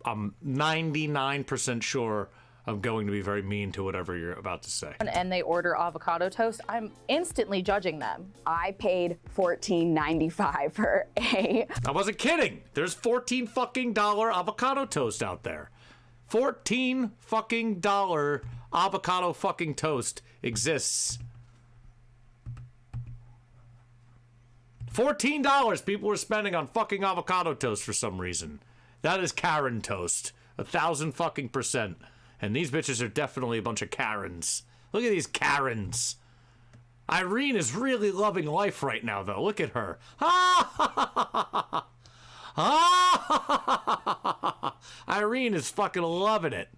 99% sure I'm going to be very mean to whatever you're about to say. and they order avocado toast, I'm instantly judging them. I paid $14.95 for a I wasn't kidding. There's $14 fucking avocado toast out there. $14 fucking avocado fucking toast exists. $14 people were spending on fucking avocado toast for some reason. That is Karen toast. 1,000 fucking %. And these bitches are definitely a bunch of Karens. Look at these Karens. Irene is really loving life right now, though. Look at her. Irene is fucking loving it.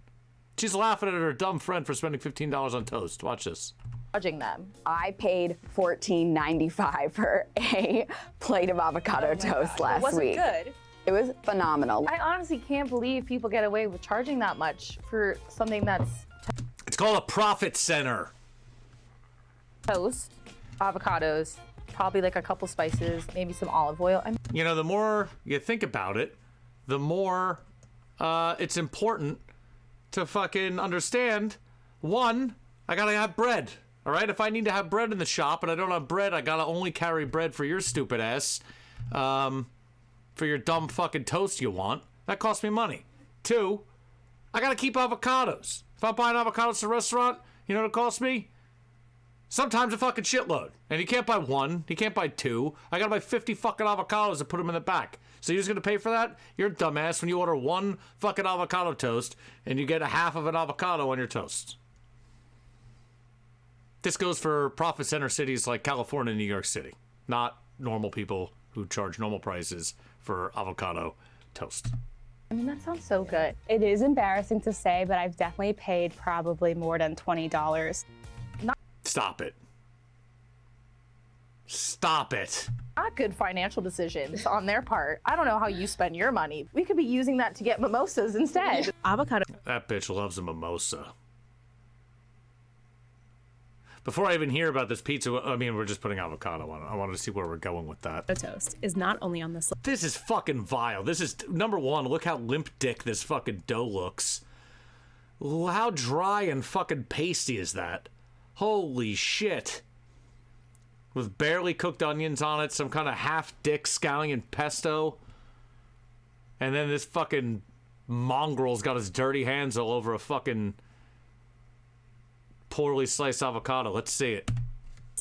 She's laughing at her dumb friend for spending $15 on toast. Watch this. Judging them. I paid $14.95 for a plate of avocado toast last Was week. it good? It was phenomenal. I honestly can't believe people get away with charging that much for something that's It's called a profit center. toast, avocados, probably like a couple spices, maybe some olive oil. You know, the more you think about it, the more it's important to fucking understand. One, I gotta have bread. All right, if I need to have bread in the shop and I don't have bread, I gotta only carry bread for your stupid ass. For your dumb fucking toast you want. That costs me money. Two, I gotta keep avocados. If I'm buying avocados at a restaurant, you know what it costs me? Sometimes a fucking shitload. And you can't buy one, you can't buy two. I gotta buy 50 fucking avocados and put them in the back. So you're just gonna pay for that? You're a dumbass when you order one fucking avocado toast and you get a half of an avocado on your toast. This goes for profit center cities like California and New York City. Not normal people who charge normal prices for avocado toast. I mean, that sounds so good. It is embarrassing to say, but I've definitely paid probably more than $20. Stop it. Stop it. Not good financial decisions on their part. I don't know how you spend your money. We could be using that to get mimosas instead. Avocado That bitch loves a mimosa. Before I even hear about this pizza, I mean, we're just putting avocado on it. I wanted to see where we're going with that. Toast is not only on this list. This is fucking vile. This is, number one, look how limp dick this fucking dough looks. How dry and fucking pasty is that? Holy shit. With barely cooked onions on it, some kind of half-dick scallion pesto. And then this fucking mongrel's got his dirty hands all over a fucking poorly sliced avocado. Let's see it.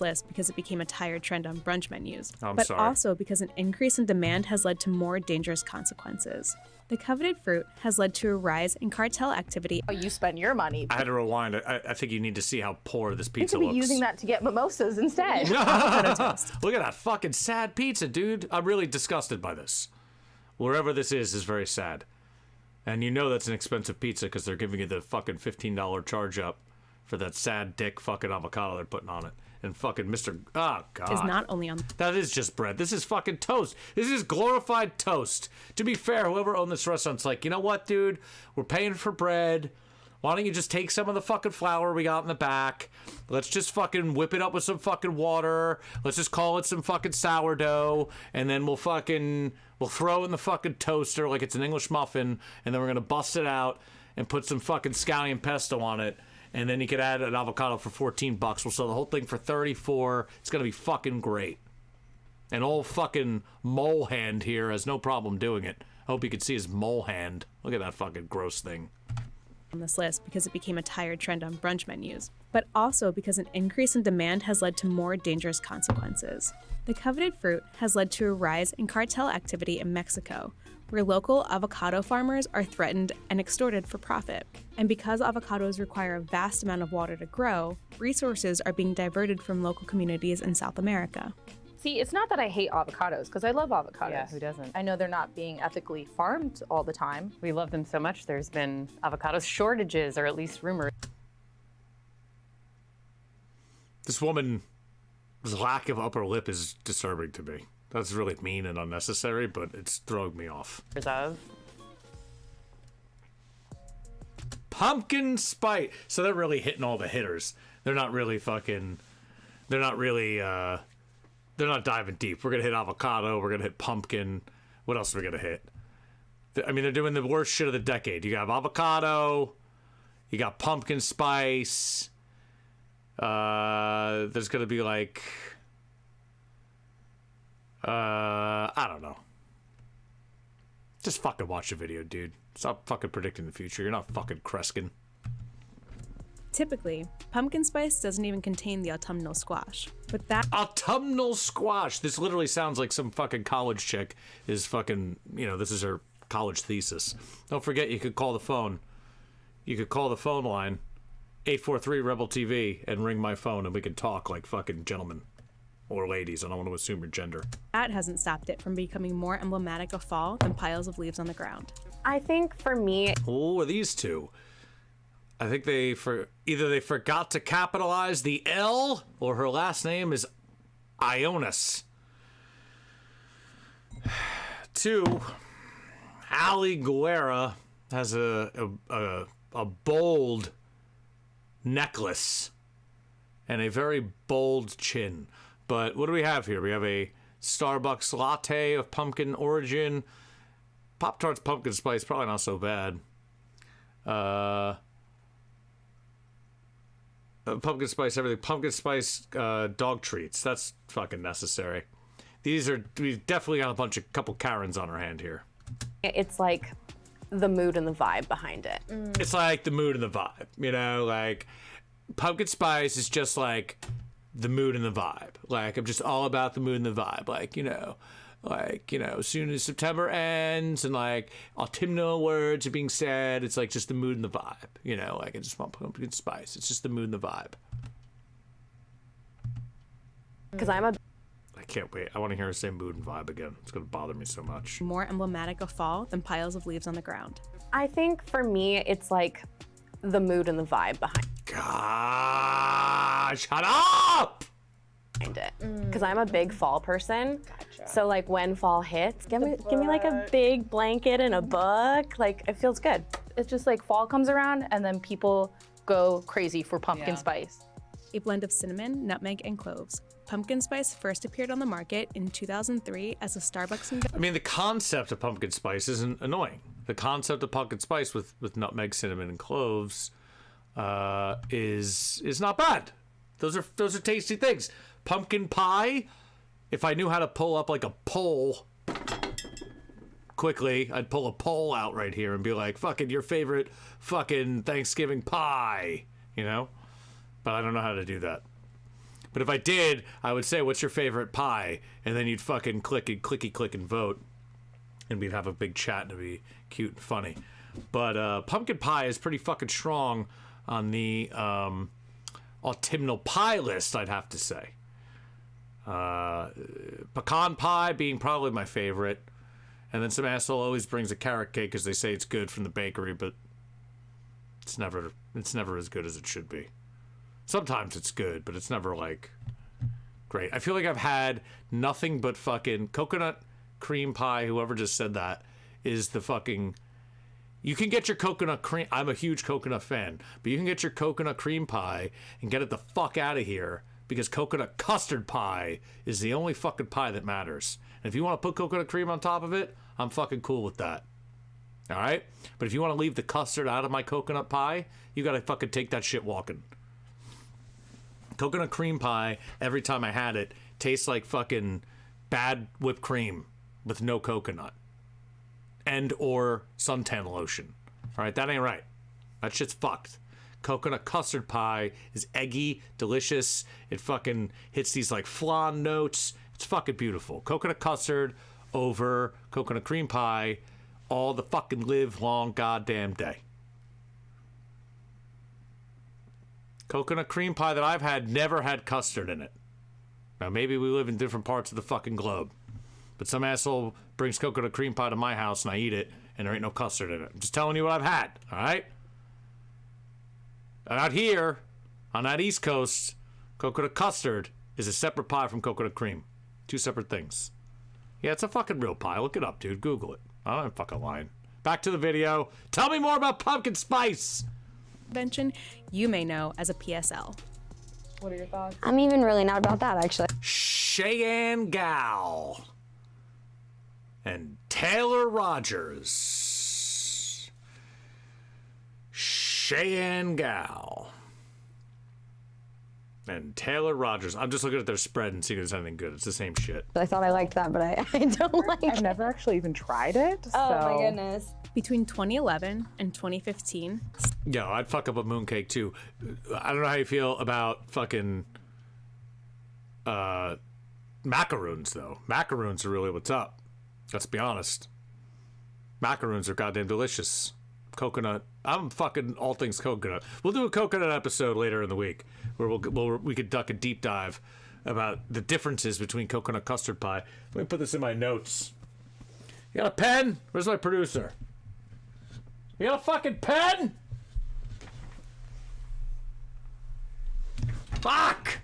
List because it became a tired trend on brunch menus, I'm but sorry. also because an increase in demand has led to more dangerous consequences. The coveted fruit has led to a rise in cartel activity. How you spend your money. I had to rewind. I think you need to see how poor this You pizza could be looks. using that to get mimosas instead. Look at that fucking sad pizza, dude. I'm really disgusted by this. Wherever this is very sad. And you know that's an expensive pizza because they're giving you the fucking $15 charge up for that sad dick fucking avocado they're putting on it. And fucking Mr. Oh, God. Is not only on. That is just bread. This is fucking toast. This is glorified toast. To be fair, whoever owned this restaurant's like, you know what, dude? We're paying for bread. Why don't you just take some of the fucking flour we got in the back? Let's just fucking whip it up with some fucking water. Let's just call it some fucking sourdough. And then we'll throw it in the fucking toaster like it's an English muffin. And then we're going to bust it out and put some fucking scallion pesto on it. And then you could add an avocado for $14. We'll sell the whole thing for $34. It's gonna be fucking great. And old fucking mole hand here has no problem doing it. I hope you could see his mole hand. Look at that fucking gross thing. On this list because it became a tired trend on brunch menus, but also because an increase in demand has led to more dangerous consequences. The coveted fruit has led to a rise in cartel activity in Mexico, where local avocado farmers are threatened and extorted for profit. And because avocados require a vast amount of water to grow, resources are being diverted from local communities in South America. See, it's not that I hate avocados, because I love avocados. Yeah, who doesn't? I know they're not being ethically farmed all the time. We love them so much, there's been avocado shortages, or at least rumors. This woman's lack of upper lip is disturbing to me. That's really mean and unnecessary, but it's throwing me off. Of Pumpkin spice. So they're really hitting all the hitters. They're not really they're not diving deep. We're gonna hit avocado, we're gonna hit pumpkin. What else are we gonna hit? I mean, they're doing the worst shit of the decade. You got avocado, you got pumpkin spice. There's gonna be like I don't know. Just fucking watch the video, dude. Stop fucking predicting the future. You're not fucking Kreskin. Typically, pumpkin spice doesn't even contain the autumnal squash, but that Autumnal squash. This literally sounds like some fucking college chick is fucking, this is her college thesis. Don't forget, you could call the phone. You could call the phone line, 843-REBEL-TV, and ring my phone, and we could talk like fucking gentlemen. Or ladies, I don't want to assume your gender. that hasn't stopped it from becoming more emblematic of fall than piles of leaves on the ground. I think for me, Who are these two? I think either they forgot to capitalize the L, or her last name is Ionis. 2, Ali Guerra has a bold necklace and a very bold chin. But what do we have here? We have a Starbucks latte of pumpkin origin. Pop-Tarts pumpkin spice, probably not so bad. Pumpkin spice everything. Pumpkin spice dog treats. That's fucking necessary. We've definitely got a couple Karens on our hand here. it's like the mood and the vibe behind it. It's like the mood and the vibe, like pumpkin spice is just like the mood and the vibe. Like, I'm just all about the mood and the vibe. As soon as September ends and like autumnal words are being said, it's like just the mood and the vibe. I just want pumpkin spice. It's just the mood and the vibe. Because I can't wait. I want to hear her say mood and vibe again. It's going to bother me so much. More emblematic of fall than piles of leaves on the ground. I think for me, it's like the mood and the vibe behind God, shut up! it. Because I'm a big fall person. Gotcha. So like when fall hits, give me like a big blanket and a book. Like it feels good. It's just like fall comes around and then people go crazy for pumpkin spice. a blend of cinnamon, nutmeg, and cloves. Pumpkin spice first appeared on the market in 2003 as a Starbucks invention. I mean, the concept of pumpkin spice isn't annoying. The concept of pumpkin spice with nutmeg, cinnamon, and cloves is not bad. Those are tasty things. Pumpkin pie, if I knew how to pull up like a pole quickly, I'd pull a pole out right here and be like, fucking your favorite fucking Thanksgiving pie, you know? But I don't know how to do that. But if I did, I would say, what's your favorite pie? And then you'd fucking click and vote. And we'd have a big chat and it'd be cute and funny. But pumpkin pie is pretty fucking strong on the autumnal pie list, I'd have to say. Pecan pie being probably my favorite. And then some asshole always brings a carrot cake because they say it's good from the bakery, but it's never as good as it should be. Sometimes it's good, but it's never like great. I feel like I've had nothing but fucking coconut cream pie. Whoever just said that is the fucking... You can get your coconut cream... I'm a huge coconut fan, but you can get your coconut cream pie and get it the fuck out of here because coconut custard pie is the only fucking pie that matters. And if you want to put coconut cream on top of it, I'm fucking cool with that. All right? But if you want to leave the custard out of my coconut pie, you got to fucking take that shit walking. Coconut cream pie, every time I had it, tastes like fucking bad whipped cream with no coconut. And or suntan lotion. All right, that ain't right. That shit's fucked. Coconut custard pie is eggy, delicious. It fucking hits these like flan notes. It's fucking beautiful. Coconut custard over coconut cream pie all the fucking live long goddamn day. Coconut cream pie that I've had never had custard in it. Now, maybe we live in different parts of the fucking globe. But some asshole brings coconut cream pie to my house and I eat it and there ain't no custard in it. I'm just telling you what I've had, all right? Out here, on that East Coast, coconut custard is a separate pie from coconut cream. Two separate things. Yeah, it's a fucking real pie. Look it up, dude. Google it. I'm fucking lying. Back to the video. Tell me more about pumpkin spice. Invention you may know as a PSL. What are your thoughts? I'm even really not about that, actually. Cheyenne Gal and Taylor Rogers. Cheyenne Gal and Taylor Rogers. I'm just looking at their spread and seeing if there's anything good. It's the same shit. I thought I liked that, but I don't like it. I've never actually even tried it. Oh my goodness. Between 2011 and 2015. Yo, I'd fuck up a mooncake too. I don't know how you feel about fucking macaroons though. Macaroons are really what's up. Let's be honest. Macaroons are goddamn delicious. Coconut. I'm fucking all things coconut. We'll do a coconut episode later in the week where we could duck a deep dive about the differences between coconut custard pie. Let me put this in my notes. You got a pen? Where's my producer? You got a fucking pen? Fuck!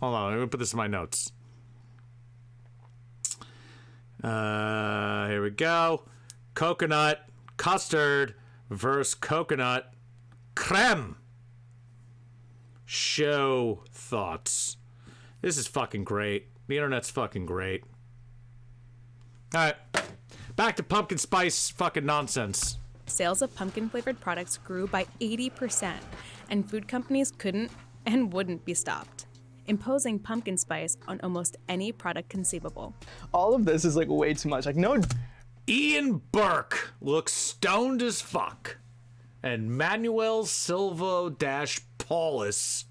Hold on, let me put this in my notes. Here we go. Coconut custard versus coconut creme. Show thoughts. This is fucking great. The internet's fucking great. All right, back to pumpkin spice fucking nonsense. Sales of pumpkin-flavored products grew by 80%, and food companies couldn't and wouldn't be stopped, imposing pumpkin spice on almost any product conceivable. All of this is like way too much. Like, no. Ian Burke looks stoned as fuck, and Manuel Silva-Paulus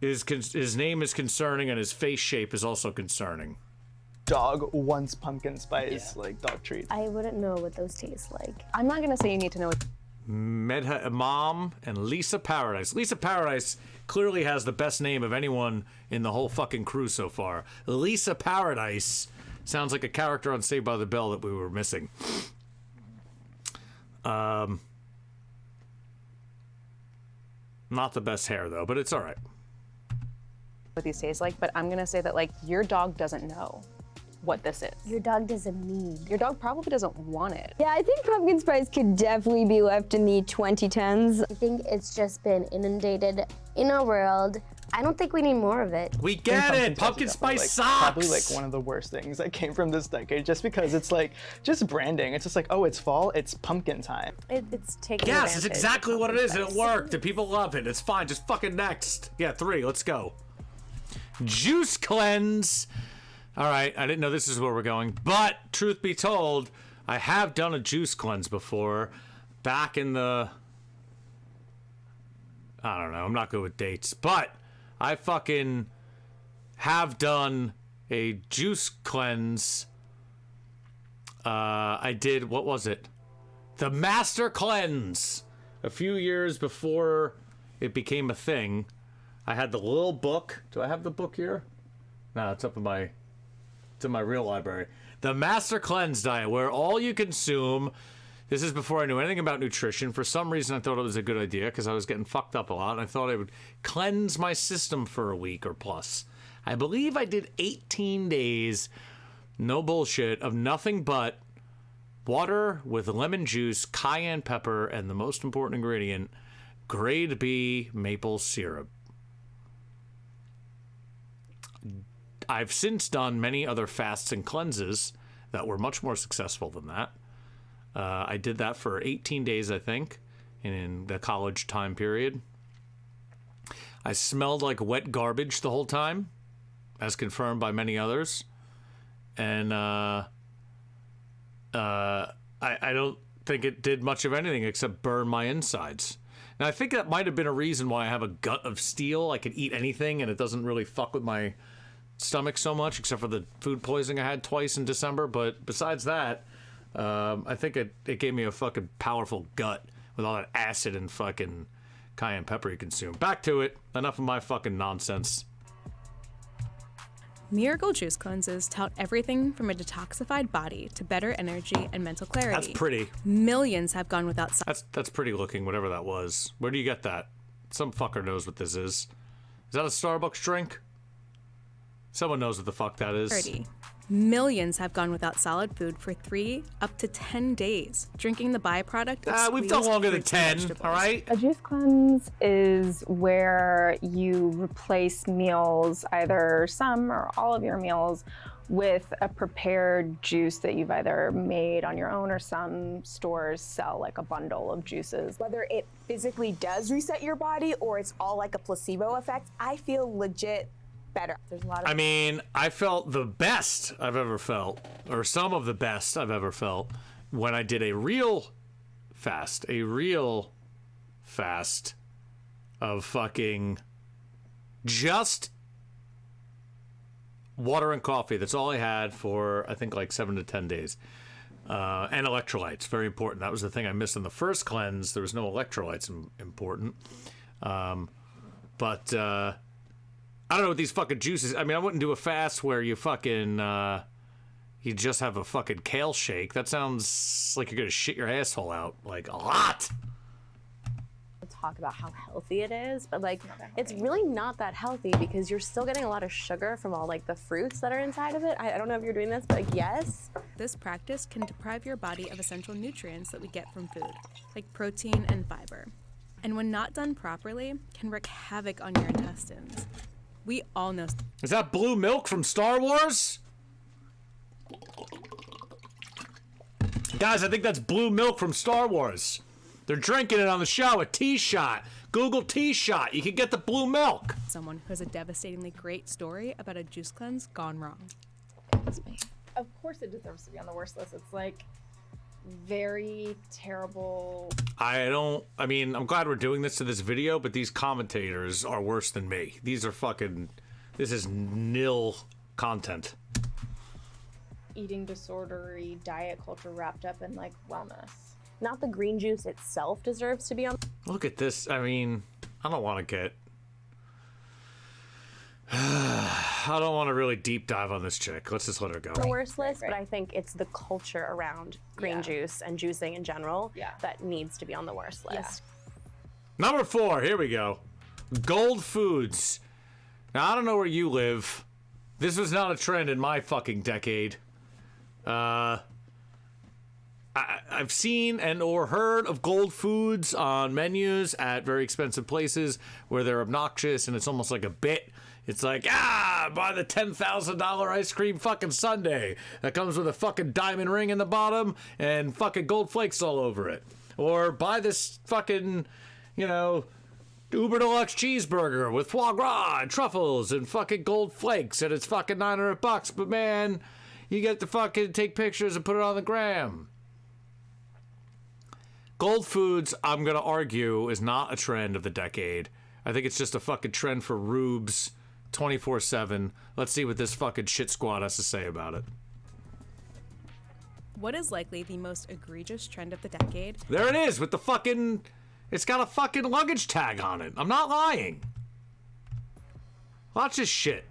his name is concerning, and his face shape is also concerning. Dog wants pumpkin spice, like dog treats. I wouldn't know what those taste like. I'm not gonna say you need to know. Medha Imam and Lisa Paradise. Lisa Paradise clearly has the best name of anyone in the whole fucking crew so far. Lisa Paradise sounds like a character on Saved by the Bell that we were missing. Not the best hair though, but it's all right. What these taste like, but I'm gonna say that like your dog doesn't know. what this is. Your dog doesn't need. Your dog probably doesn't want it. Yeah, I think pumpkin spice could definitely be left in the 2010s. I think it's just been inundated in our world. I don't think we need more of it. We get it. Pumpkin spice sucks. Probably like one of the worst things that came from this decade, just because it's like just branding. It's just like, oh, it's fall, it's pumpkin time. It's taking Yes, it's exactly what it is, and it worked, and people love it. It's fine. Just fucking next. Yeah, 3. Let's go. Juice cleanse. All right, I didn't know this is where we're going, but truth be told, I have done a juice cleanse before, back in the. I don't know. I'm not good with dates, but I fucking have done a juice cleanse. I did, what was it? The Master Cleanse. A few years before it became a thing. I had the little book. Do I have the book here? No, it's up in my, it's in my real library. The Master Cleanse Diet, where all you consume. This is before I knew anything about nutrition. For some reason, I thought it was a good idea because I was getting fucked up a lot, and I thought I would cleanse my system for a week or plus. I believe I did 18 days, no bullshit, of nothing but water with lemon juice, cayenne pepper, and the most important ingredient, grade B maple syrup. I've since done many other fasts and cleanses that were much more successful than that. I did that for 18 days, I think, in the college time period. I smelled like wet garbage the whole time, as confirmed by many others. And I don't think it did much of anything except burn my insides. And I think that might have been a reason why I have a gut of steel. I could eat anything, and it doesn't really fuck with my stomach so much, except for the food poisoning I had twice in December. But besides that, I think it gave me a fucking powerful gut with all that acid and fucking cayenne pepper you consume. Back to it. Enough of my fucking nonsense. Miracle Juice cleanses tout everything from a detoxified body to better energy and mental clarity. That's pretty. Millions have gone without. That's pretty looking, whatever that was. Where do you get that? Some fucker knows what this is. Is that a Starbucks drink? Someone knows what the fuck that is. Millions have gone without solid food for 3 up to 10 days, drinking the byproduct of we've done longer than 10, all right? A juice cleanse is where you replace meals, either some or all of your meals, with a prepared juice that you've either made on your own, or some stores sell like a bundle of juices. Whether it physically does reset your body or it's all like a placebo effect, I feel legit better. There's a lot of. I mean, I felt the best I've ever felt, or some of the best I've ever felt, when I did a real fast of fucking just water and coffee. That's all I had for, I think, like 7 to 10 days. And electrolytes, very important. That was the thing I missed in the first cleanse. There was no electrolytes important. But I don't know what these fucking juices. I mean, I wouldn't do a fast where you fucking you just have a fucking kale shake. That sounds like you're gonna shit your asshole out like a lot. Talk about how healthy it is, but like it's really not that healthy because you're still getting a lot of sugar from all like the fruits that are inside of it. I don't know if you're doing this, but like, yes. This practice can deprive your body of essential nutrients that we get from food, like protein and fiber. And when not done properly, can wreak havoc on your intestines. We all know. Is that blue milk from Star Wars? Guys, I think that's blue milk from Star Wars. They're drinking it on the show, a T-shot. Google T-shot. You can get the blue milk. Someone who has a devastatingly great story about a juice cleanse gone wrong. Of course it deserves to be on the worst list. It's like very terrible. I mean, I'm glad we're doing this to this video, but these commentators are worse than me. These are fucking, this is nil content. Eating disordery diet culture wrapped up in like wellness. Not the green juice itself deserves to be on. Look at this. I mean, I don't want to get... I don't want to really deep dive on this chick. Let's just let her go. The worst list, but I think it's the culture around green juice and juicing in general that needs to be on the worst list. Number 4, here we go. Gold Foods. Now, I don't know where you live, This was not a trend in my fucking decade. I've seen and or heard of gold foods on menus at very expensive places where they're obnoxious and it's almost like a bit. It's like, buy the $10,000 ice cream fucking sundae that comes with a fucking diamond ring in the bottom and fucking gold flakes all over it. Or buy this fucking, you know, Uber Deluxe cheeseburger with foie gras and truffles and fucking gold flakes and it's fucking $900, but man, you get to fucking take pictures and put it on the gram. Gold foods, I'm gonna argue, is not a trend of the decade. I think it's just a fucking trend for rubes 24/7. Let's see what this fucking shit squad has to say about it. What is likely the most egregious trend of the decade? There it is with the fucking... It's got a fucking luggage tag on it. I'm not lying. Watch this shit.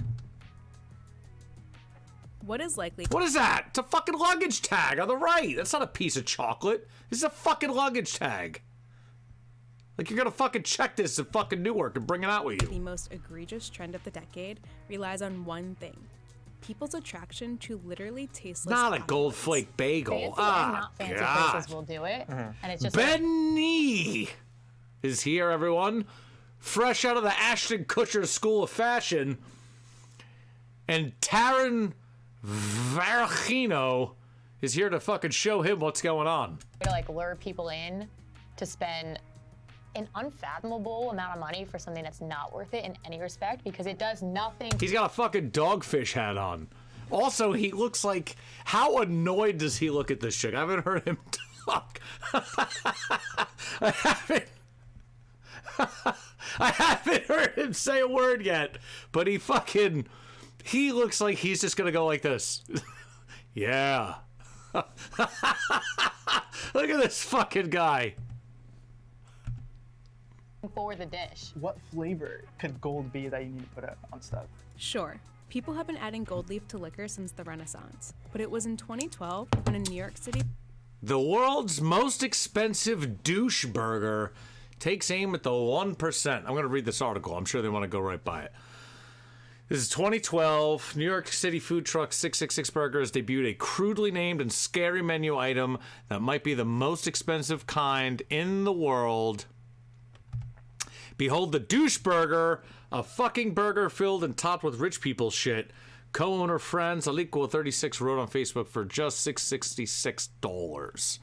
What is likely... What is that? It's a fucking luggage tag on the right. That's not a piece of chocolate. This is a fucking luggage tag. Like, you're gonna fucking check this at fucking Newark and bring it out with you. The most egregious trend of the decade relies on one thing. People's attraction to literally tasteless... Not a gold flake bagel. Fancy and not fancy places will do it. And it's just Benny is here, everyone. Fresh out of the Ashton Kutcher School of Fashion. And Taryn Varachino is here to fucking show him what's going on. to like lure people in to spend an unfathomable amount of money for something that's not worth it in any respect because it does nothing. He's got a fucking dogfish hat on. Also, he looks like... How annoyed does he look at this chick? I haven't heard him talk. I haven't heard him say a word yet, but he looks like he's just gonna go like this. Yeah. Look at this fucking guy. For the dish. What flavor could gold be that you need to put on stuff? Sure, people have been adding gold leaf to liquor since the Renaissance, but it was in 2012 when in New York City... The world's most expensive douche burger takes aim at the 1%. I'm going to read this article. I'm sure they want to go right by it. This is 2012. New York City food truck 666 Burgers debuted a crudely named and scary menu item that might be the most expensive kind in the world. Behold the douche burger, a fucking burger filled and topped with rich people shit. Co-owner friends Aliqua36 wrote on Facebook for just $666.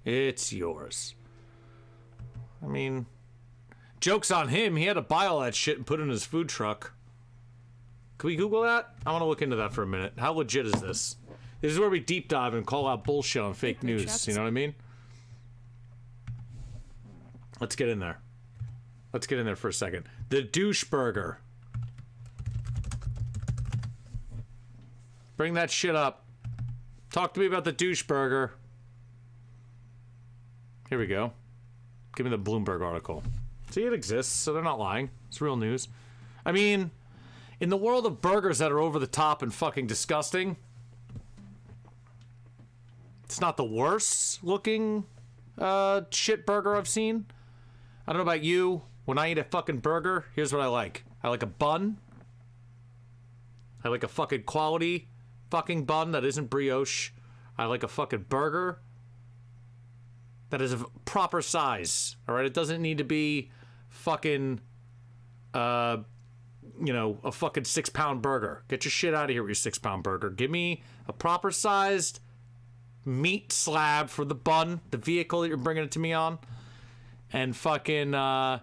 It's yours. I mean, joke's on him. He had to buy all that shit and put it in his food truck. Can we Google that? I want to look into that for a minute. How legit is this? This is where we deep dive and call out bullshit on fake news. You know what I mean? Let's get in there. Let's get in there for a second. The douche burger. Bring that shit up. Talk to me about the douche burger. Here we go. Give me the Bloomberg article. See, it exists, so they're not lying. It's real news. I mean, in the world of burgers that are over the top and fucking disgusting, it's not the worst looking shit burger I've seen. I don't know about you. When I eat a fucking burger, here's what I like. I like a bun. I like a fucking quality fucking bun that isn't brioche. I like a fucking burger that is of proper size. All right, it doesn't need to be fucking, you know, a fucking 6-pound burger. Get your shit out of here with your 6-pound burger. Give me a proper sized meat slab for the bun, the vehicle that you're bringing it to me on, and fucking a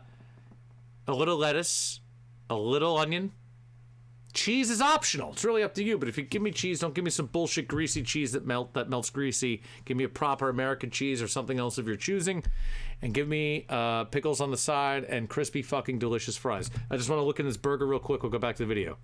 little lettuce, a little onion. Cheese is optional. It's really up to you. But if you give me cheese, don't give me some bullshit greasy cheese that melts greasy. Give me a proper American cheese or something else of your choosing. And give me pickles on the side and crispy fucking delicious fries. I just want to look in this burger real quick. We'll go back to the video.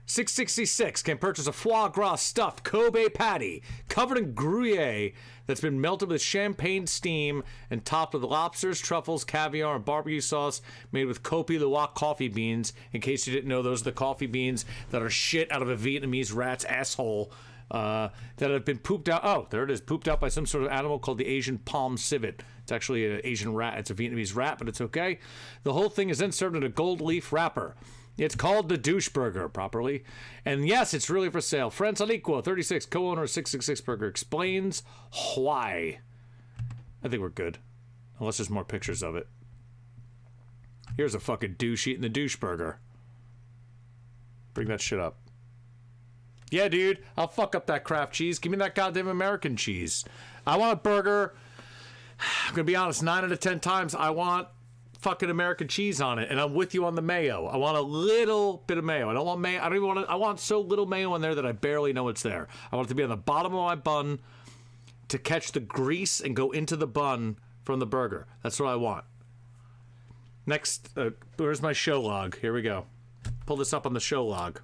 666 can purchase a foie gras stuffed Kobe patty covered in Gruyere that's been melted with champagne steam and topped with lobsters, truffles, caviar, and barbecue sauce made with Kopi Luwak coffee beans. In case you didn't know, those are the coffee beans that are shit out of a Vietnamese rat's asshole that have been pooped out. Oh, there it is. Pooped out by some sort of animal called the Asian palm civet. It's actually an Asian rat. It's a Vietnamese rat, but it's okay. The whole thing is then served in a gold leaf wrapper. It's called the Douche Burger, properly. And yes, it's really for sale. Friends Aliqua, 36, co-owner of 666 Burger, explains why. I think we're good. Unless there's more pictures of it. Here's a fucking douche eating the Douche Burger. Bring that shit up. Yeah, dude, I'll fuck up that Kraft cheese. Give me that goddamn American cheese. I want a burger. I'm gonna be honest, 9 out of 10 times I want fucking American cheese on it, and I'm with you on the mayo. I want a little bit of mayo. I don't want mayo. I don't even want to, I want so little mayo in there that I barely know it's there. I want it to be on the bottom of my bun to catch the grease and go into the bun from the burger. That's what I want. Next, where's my show log? Here we go. Pull this up on the show log.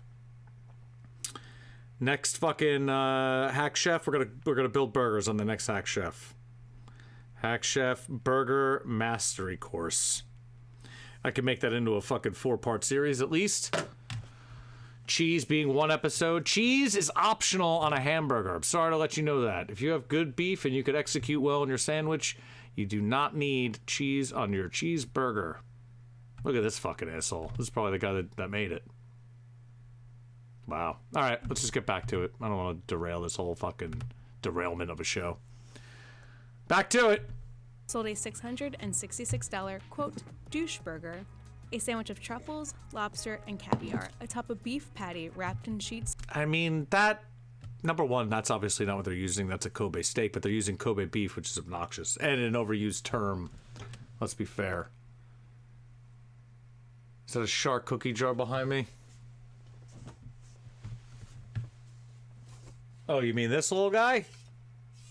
Next fucking Hack Chef, we're gonna build burgers on the next Hack Chef. Hack Chef Burger Mastery Course. I could make that into a fucking 4-part series at least. Cheese being 1 episode. Cheese is optional on a hamburger. I'm sorry to let you know that. If you have good beef and you could execute well in your sandwich, you do not need cheese on your cheeseburger. Look at this fucking asshole. This is probably the guy that made it. Wow. All right, let's just get back to it. I don't want to derail this whole fucking derailment of a show. Back to it. Sold a $666, quote, douche burger, a sandwich of truffles, lobster, and caviar atop a beef patty wrapped in sheets. I mean, that, number one, that's obviously not what they're using. That's a Kobe steak, but they're using Kobe beef, which is obnoxious and an overused term. Let's be fair. Is that a shark cookie jar behind me? Oh, you mean this little guy?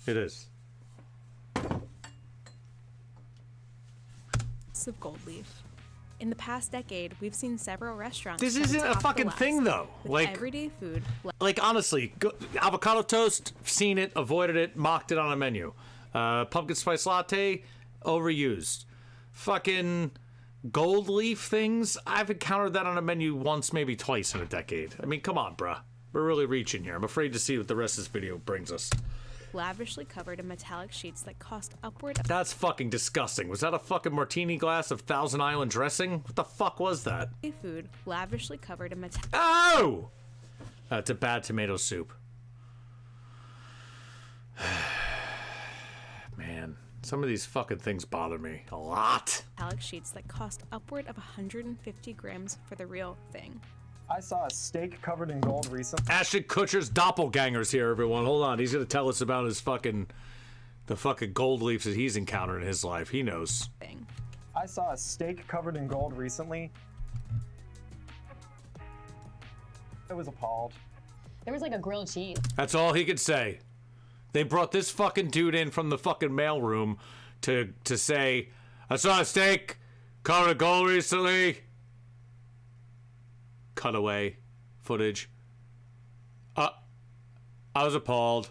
It is. Of gold leaf. In the past decade, we've seen several restaurants. This isn't a fucking thing, though. Like everyday food. Like honestly, avocado toast. Seen it, avoided it, mocked it on a menu. Pumpkin spice latte, overused. Fucking gold leaf things. I've encountered that on a menu once, maybe twice in a decade. I mean, come on, bruh. We're really reaching here. I'm afraid to see what the rest of this video brings us. Lavishly covered in metallic sheets that cost upward of... That's fucking disgusting. Was that a fucking martini glass of Thousand Island dressing? What the fuck was that? Food lavishly covered in metallic... Oh! It's a bad tomato soup. Man, some of these fucking things bother me a lot. Metallic sheets that cost upward of 150 grams for the real thing. I saw a steak covered in gold recently. Ashton Kutcher's doppelganger's here, everyone. Hold on. He's going to tell us about his fucking... the fucking gold leaves that he's encountered in his life. He knows. I saw a steak covered in gold recently. I was appalled. There was like a grilled cheese. That's all he could say. They brought this fucking dude in from the fucking mailroom to say, I saw a steak covered in gold recently. Cutaway footage. I was appalled.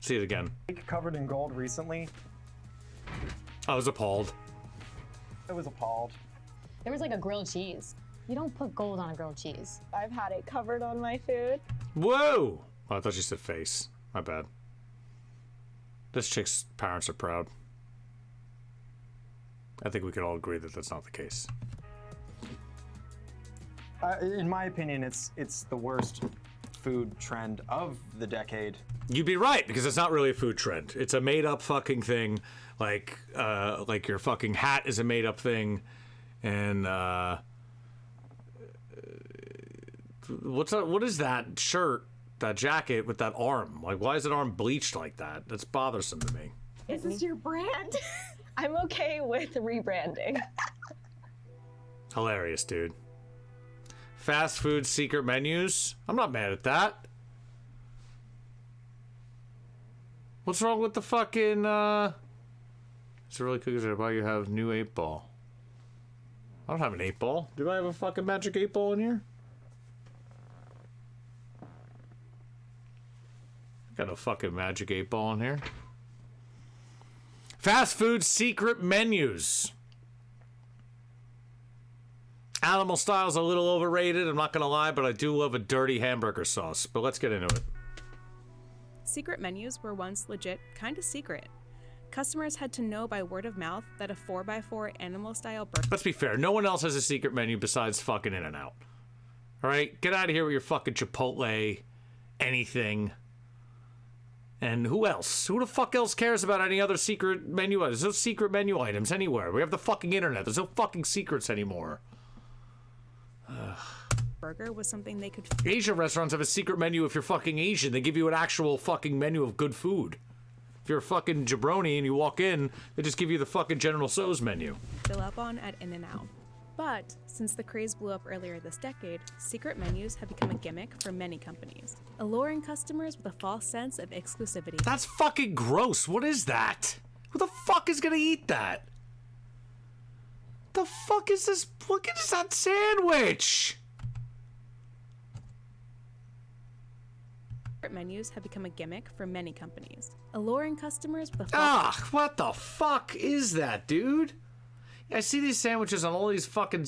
See it again. Covered in gold recently. I was appalled. I was appalled. There was like a grilled cheese. You don't put gold on a grilled cheese. I've had it covered on my food. Whoa! Oh, I thought you said face. My bad. This chick's parents are proud. I think we could all agree that that's not the case. In my opinion, it's the worst food trend of the decade. You'd be right, because it's not really a food trend. It's a made-up fucking thing, like your fucking hat is a made-up thing, and what is that shirt, that jacket with that arm? Like, why is that arm bleached like that? That's bothersome to me. Is this your brand? I'm okay with rebranding. Hilarious, dude. Fast food secret menus? I'm not mad at that. What's wrong with the fucking, Is it really cookies that you have new 8-ball? I don't have an 8-ball. Do I have a fucking magic 8-ball in here? Got a fucking magic 8-ball in here. Fast food secret menus. Animal style's a little overrated, I'm not gonna lie, but I do love a dirty hamburger sauce. But let's get into it. Secret menus were once legit kind of secret. Customers had to know by word of mouth that a 4x4 animal-style burger... Let's be fair. No one else has a secret menu besides fucking In-N-Out. All right? Get out of here with your fucking Chipotle, anything. And who else? Who the fuck else cares about any other secret menu items? There's no secret menu items anywhere. We have the fucking internet. There's no fucking secrets anymore. burger was something they could... Asian restaurants have a secret menu if you're fucking Asian. They give you an actual fucking menu of good food. If you're a fucking jabroni and you walk in, they just give you the fucking General Tso's menu. Fill up on at In-N-Out. But since the craze blew up earlier this decade, secret menus have become a gimmick for many companies, alluring customers with a false sense of exclusivity. That's fucking gross. What is that? Who the fuck is gonna eat that? The fuck is this? Look at that sandwich. Secret menus have become a gimmick for many companies, alluring customers with a false... Ah, what the fuck is that, dude? I see these sandwiches on all these fucking,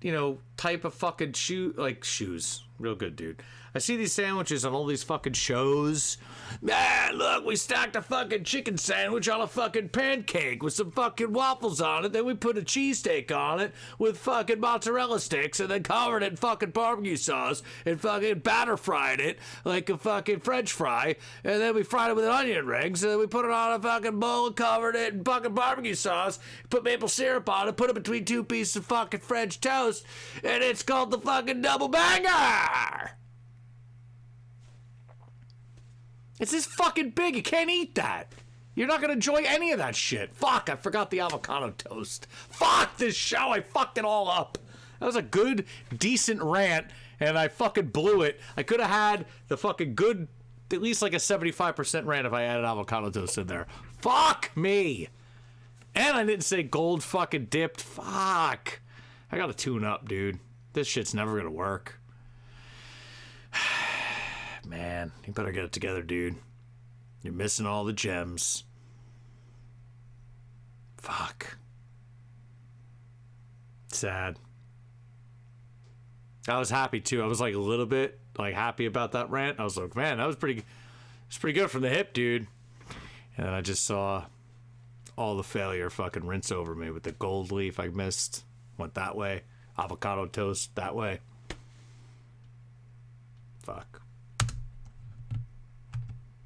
you know, type of fucking shoes. Real good, dude. I see these sandwiches on all these fucking shows. Man, look, we stacked a fucking chicken sandwich on a fucking pancake with some fucking waffles on it. Then we put a cheesesteak on it with fucking mozzarella sticks and then covered it in fucking barbecue sauce and fucking batter fried it like a fucking French fry. And then we fried it with an onion rings and then we put it on a fucking bowl and covered it in fucking barbecue sauce, put maple syrup on it, put it between two pieces of fucking French toast, and it's called the fucking double banger! It's this fucking big, you can't eat that. You're not gonna enjoy any of that shit. Fuck, I forgot the avocado toast. Fuck this show, I fucked it all up. That was a good, decent rant, and I fucking blew it. I could have had the fucking good, at least like a 75% rant if I added avocado toast in there. Fuck me. And I didn't say gold fucking dipped. Fuck. I gotta tune up, dude. This shit's never gonna work. Man, you better get it together, dude. You're missing all the gems. Fuck. Sad. I was happy too. I was like a little bit like happy about that rant. I was like, man, that was pretty good from the hip, dude. And then I just saw all the failure fucking rinse over me with the gold leaf I missed. Went that way. Avocado toast that way. Fuck.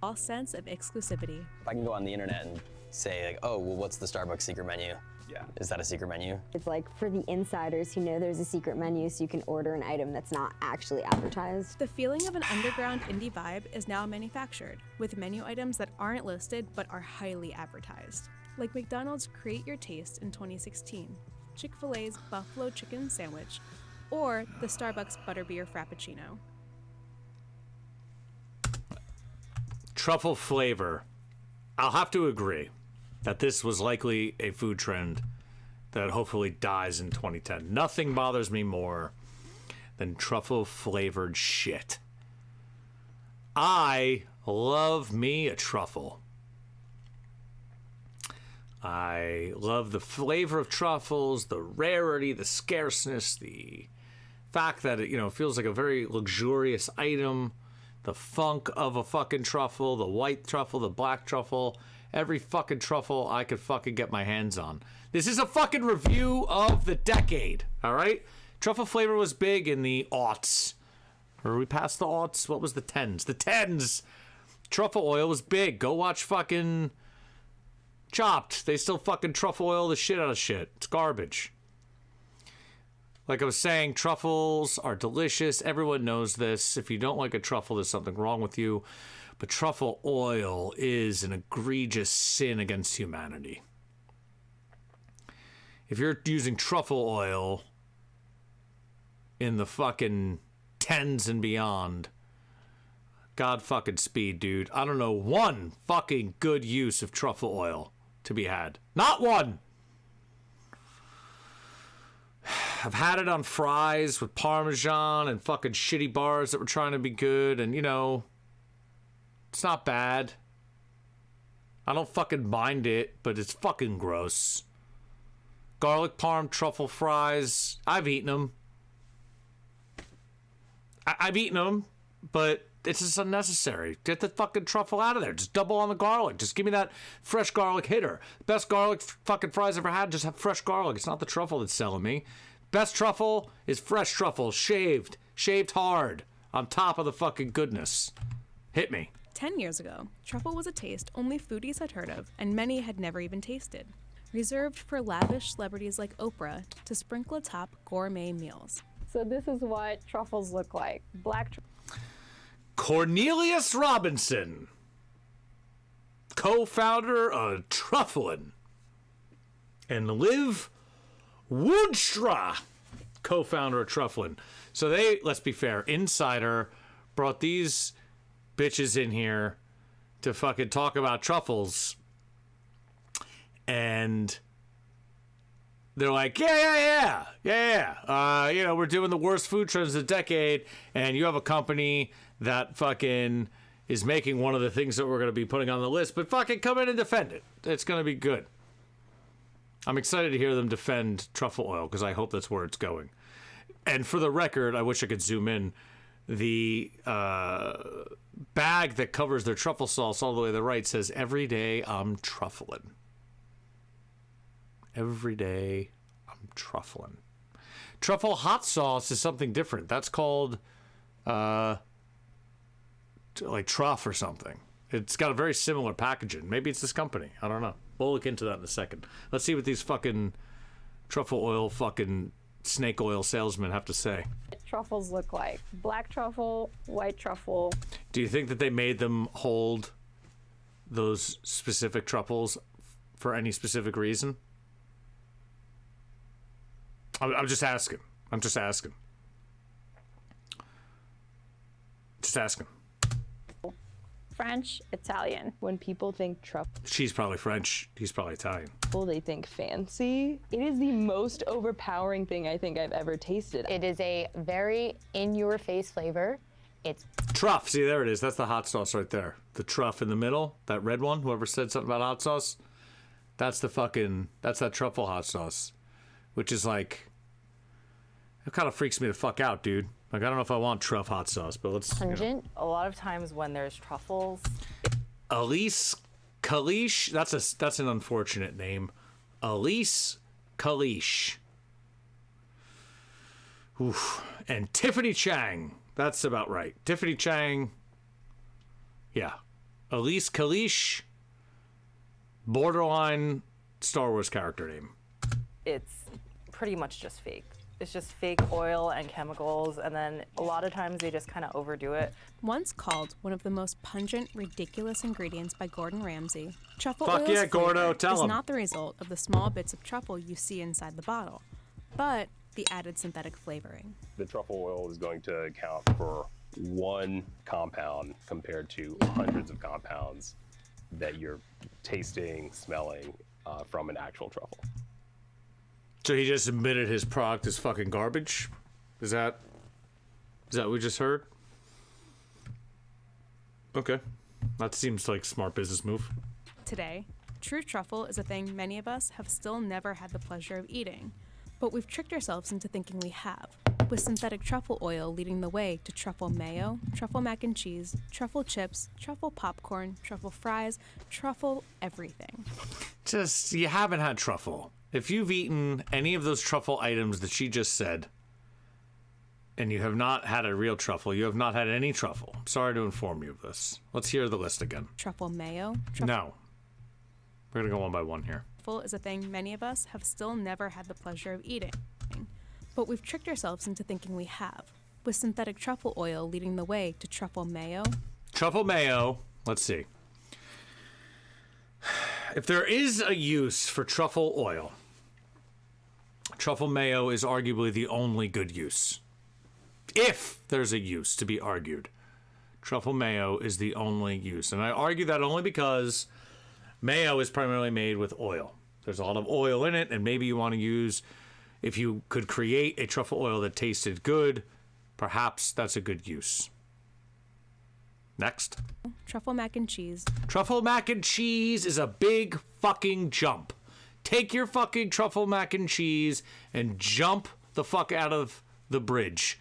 False sense of exclusivity. If I can go on the internet and say, like, oh, well, what's the Starbucks secret menu? Yeah. Is that a secret menu? It's like for the insiders who know there's a secret menu so you can order an item that's not actually advertised. The feeling of an underground indie vibe is now manufactured, with menu items that aren't listed but are highly advertised. Like McDonald's Create Your Taste in 2016, Chick-fil-A's Buffalo Chicken Sandwich, or the Starbucks Butterbeer Frappuccino. Truffle flavor. I'll have to agree that this was likely a food trend that hopefully dies in 2010. Nothing bothers me more than truffle flavored shit. I love me a truffle. I love the flavor of truffles, the rarity, the scarceness, the fact that it, you know, feels like a very luxurious item. The funk of a fucking truffle, the white truffle, the black truffle, every fucking truffle I could fucking get my hands on. This is a fucking review of the decade, all right? Truffle flavor was big in the aughts. Or are we past the aughts? What was the tens? The tens! Truffle oil was big. Go watch fucking Chopped. They still fucking truffle oil the shit out of shit. It's garbage. Like I was saying, truffles are delicious. Everyone knows this. If you don't like a truffle, there's something wrong with you. But truffle oil is an egregious sin against humanity. If you're using truffle oil in the fucking tens and beyond, God fucking speed, dude. I don't know one fucking good use of truffle oil to be had. Not one! I've had it on fries with Parmesan and fucking shitty bars that were trying to be good, and you know, it's not bad. I don't fucking mind it, but it's fucking gross. Garlic parm truffle fries, I've eaten them. I've eaten them, but it's just unnecessary. Get the fucking truffle out of there. Just double on the garlic. Just give me that fresh garlic hitter. Best garlic fucking fries I've ever had. Just have fresh garlic. It's not the truffle that's selling me. Best truffle is fresh truffle, shaved hard, on top of the fucking goodness. Hit me. 10 years ago, truffle was a taste only foodies had heard of, and many had never even tasted. Reserved for lavish celebrities like Oprah to sprinkle atop gourmet meals. So this is what truffles look like. Black Cornelius Robinson, co-founder of Trufflin, and Liv Woodstra, co-founder of Trufflin. So they, let's be fair, Insider brought these bitches in here to fucking talk about truffles, and they're like, yeah. We're doing the worst food trends of the decade, and you have a company that fucking is making one of the things that we're going to be putting on the list, but fucking come in and defend it. It's going to be good. I'm excited to hear them defend truffle oil, because I hope that's where it's going. And for the record, I wish I could zoom in. The bag that covers their truffle sauce all the way to the right says, "Every day I'm truffling." Every day I'm truffling. Truffle hot sauce is something different. That's called like truff or something. It's got a very similar packaging. Maybe it's this company. I don't know. We'll look into that in a second. Let's see what these fucking truffle oil fucking snake oil salesmen have to say. truffles look like. Black truffle, white truffle. Do you think that they made them hold those specific truffles for any specific reason? I'm just asking. Just asking. French, Italian. When people think truffle, She's probably French. He's probably Italian. they think fancy. It is the most overpowering thing I think I've ever tasted. It is a very in-your-face flavor. It's Truff. See, there it is. That's the hot sauce right there. The truff in the middle, that red one. Whoever said something about hot sauce, that's that truffle hot sauce, which is like, it kind of freaks me the fuck out, dude. Like, I don't know if I want truff hot sauce, but let's. Pungent. A lot of times when there's truffles. Elise Kalish. That's an unfortunate name. Elise Kalish. Oof. And Tiffany Chang. That's about right. Tiffany Chang. Yeah. Elise Kalish. Borderline Star Wars character name. It's pretty much just fake. It's just fake oil and chemicals, and then a lot of times they just kind of overdo it. Once called one of the most pungent, ridiculous ingredients by Gordon Ramsay, truffle Fuck oil's yeah, Gordo, flavor tell is 'em. not the result of the small bits of truffle you see inside the bottle, but the added synthetic flavoring. The truffle oil is going to account for one compound compared to hundreds of compounds that you're tasting, smelling from an actual truffle. So he just admitted his product is fucking garbage? Is that what we just heard? Okay. That seems like a smart business move. Today, true truffle is a thing many of us have still never had the pleasure of eating, but we've tricked ourselves into thinking we have, with synthetic truffle oil leading the way to truffle mayo, truffle mac and cheese, truffle chips, truffle popcorn, truffle fries, truffle everything. Just, you haven't had truffle. If you've eaten any of those truffle items that she just said, and you have not had a real truffle, you have not had any truffle. I'm sorry to inform you of this. Let's hear the list again. Truffle mayo? No. We're going to go one by one here. Truffle is a thing many of us have still never had the pleasure of eating, but we've tricked ourselves into thinking we have, with synthetic truffle oil leading the way to truffle mayo. Truffle mayo, let's see. If there is a use for truffle oil, truffle mayo is arguably the only good use. If there's a use to be argued, truffle mayo is the only use. And I argue that only because mayo is primarily made with oil. There's a lot of oil in it, and maybe you want to use, if you could create a truffle oil that tasted good, perhaps that's a good use. Next. Truffle mac and cheese. Truffle mac and cheese is a big fucking jump. Take your fucking truffle mac and cheese and jump the fuck out of the bridge.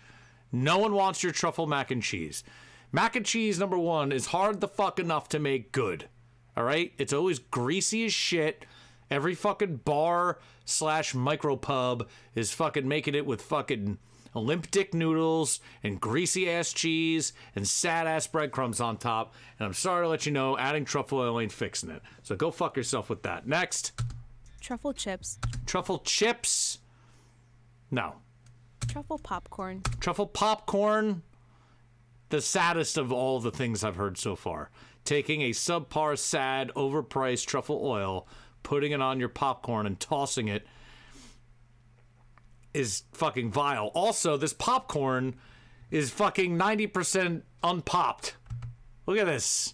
No one wants your truffle mac and cheese. Mac and cheese, number one, is hard the fuck enough to make good. All right? It's always greasy as shit. Every fucking bar / micro pub is fucking making it with fucking limp dick noodles and greasy ass cheese and sad ass breadcrumbs on top. And I'm sorry to let you know, adding truffle oil ain't fixing it. So go fuck yourself with that. Next. Truffle chips. Truffle chips? No. Truffle popcorn. Truffle popcorn? The saddest of all the things I've heard so far. Taking a subpar, sad, overpriced truffle oil, putting it on your popcorn and tossing it is fucking vile. Also, this popcorn is fucking 90% unpopped. Look at this.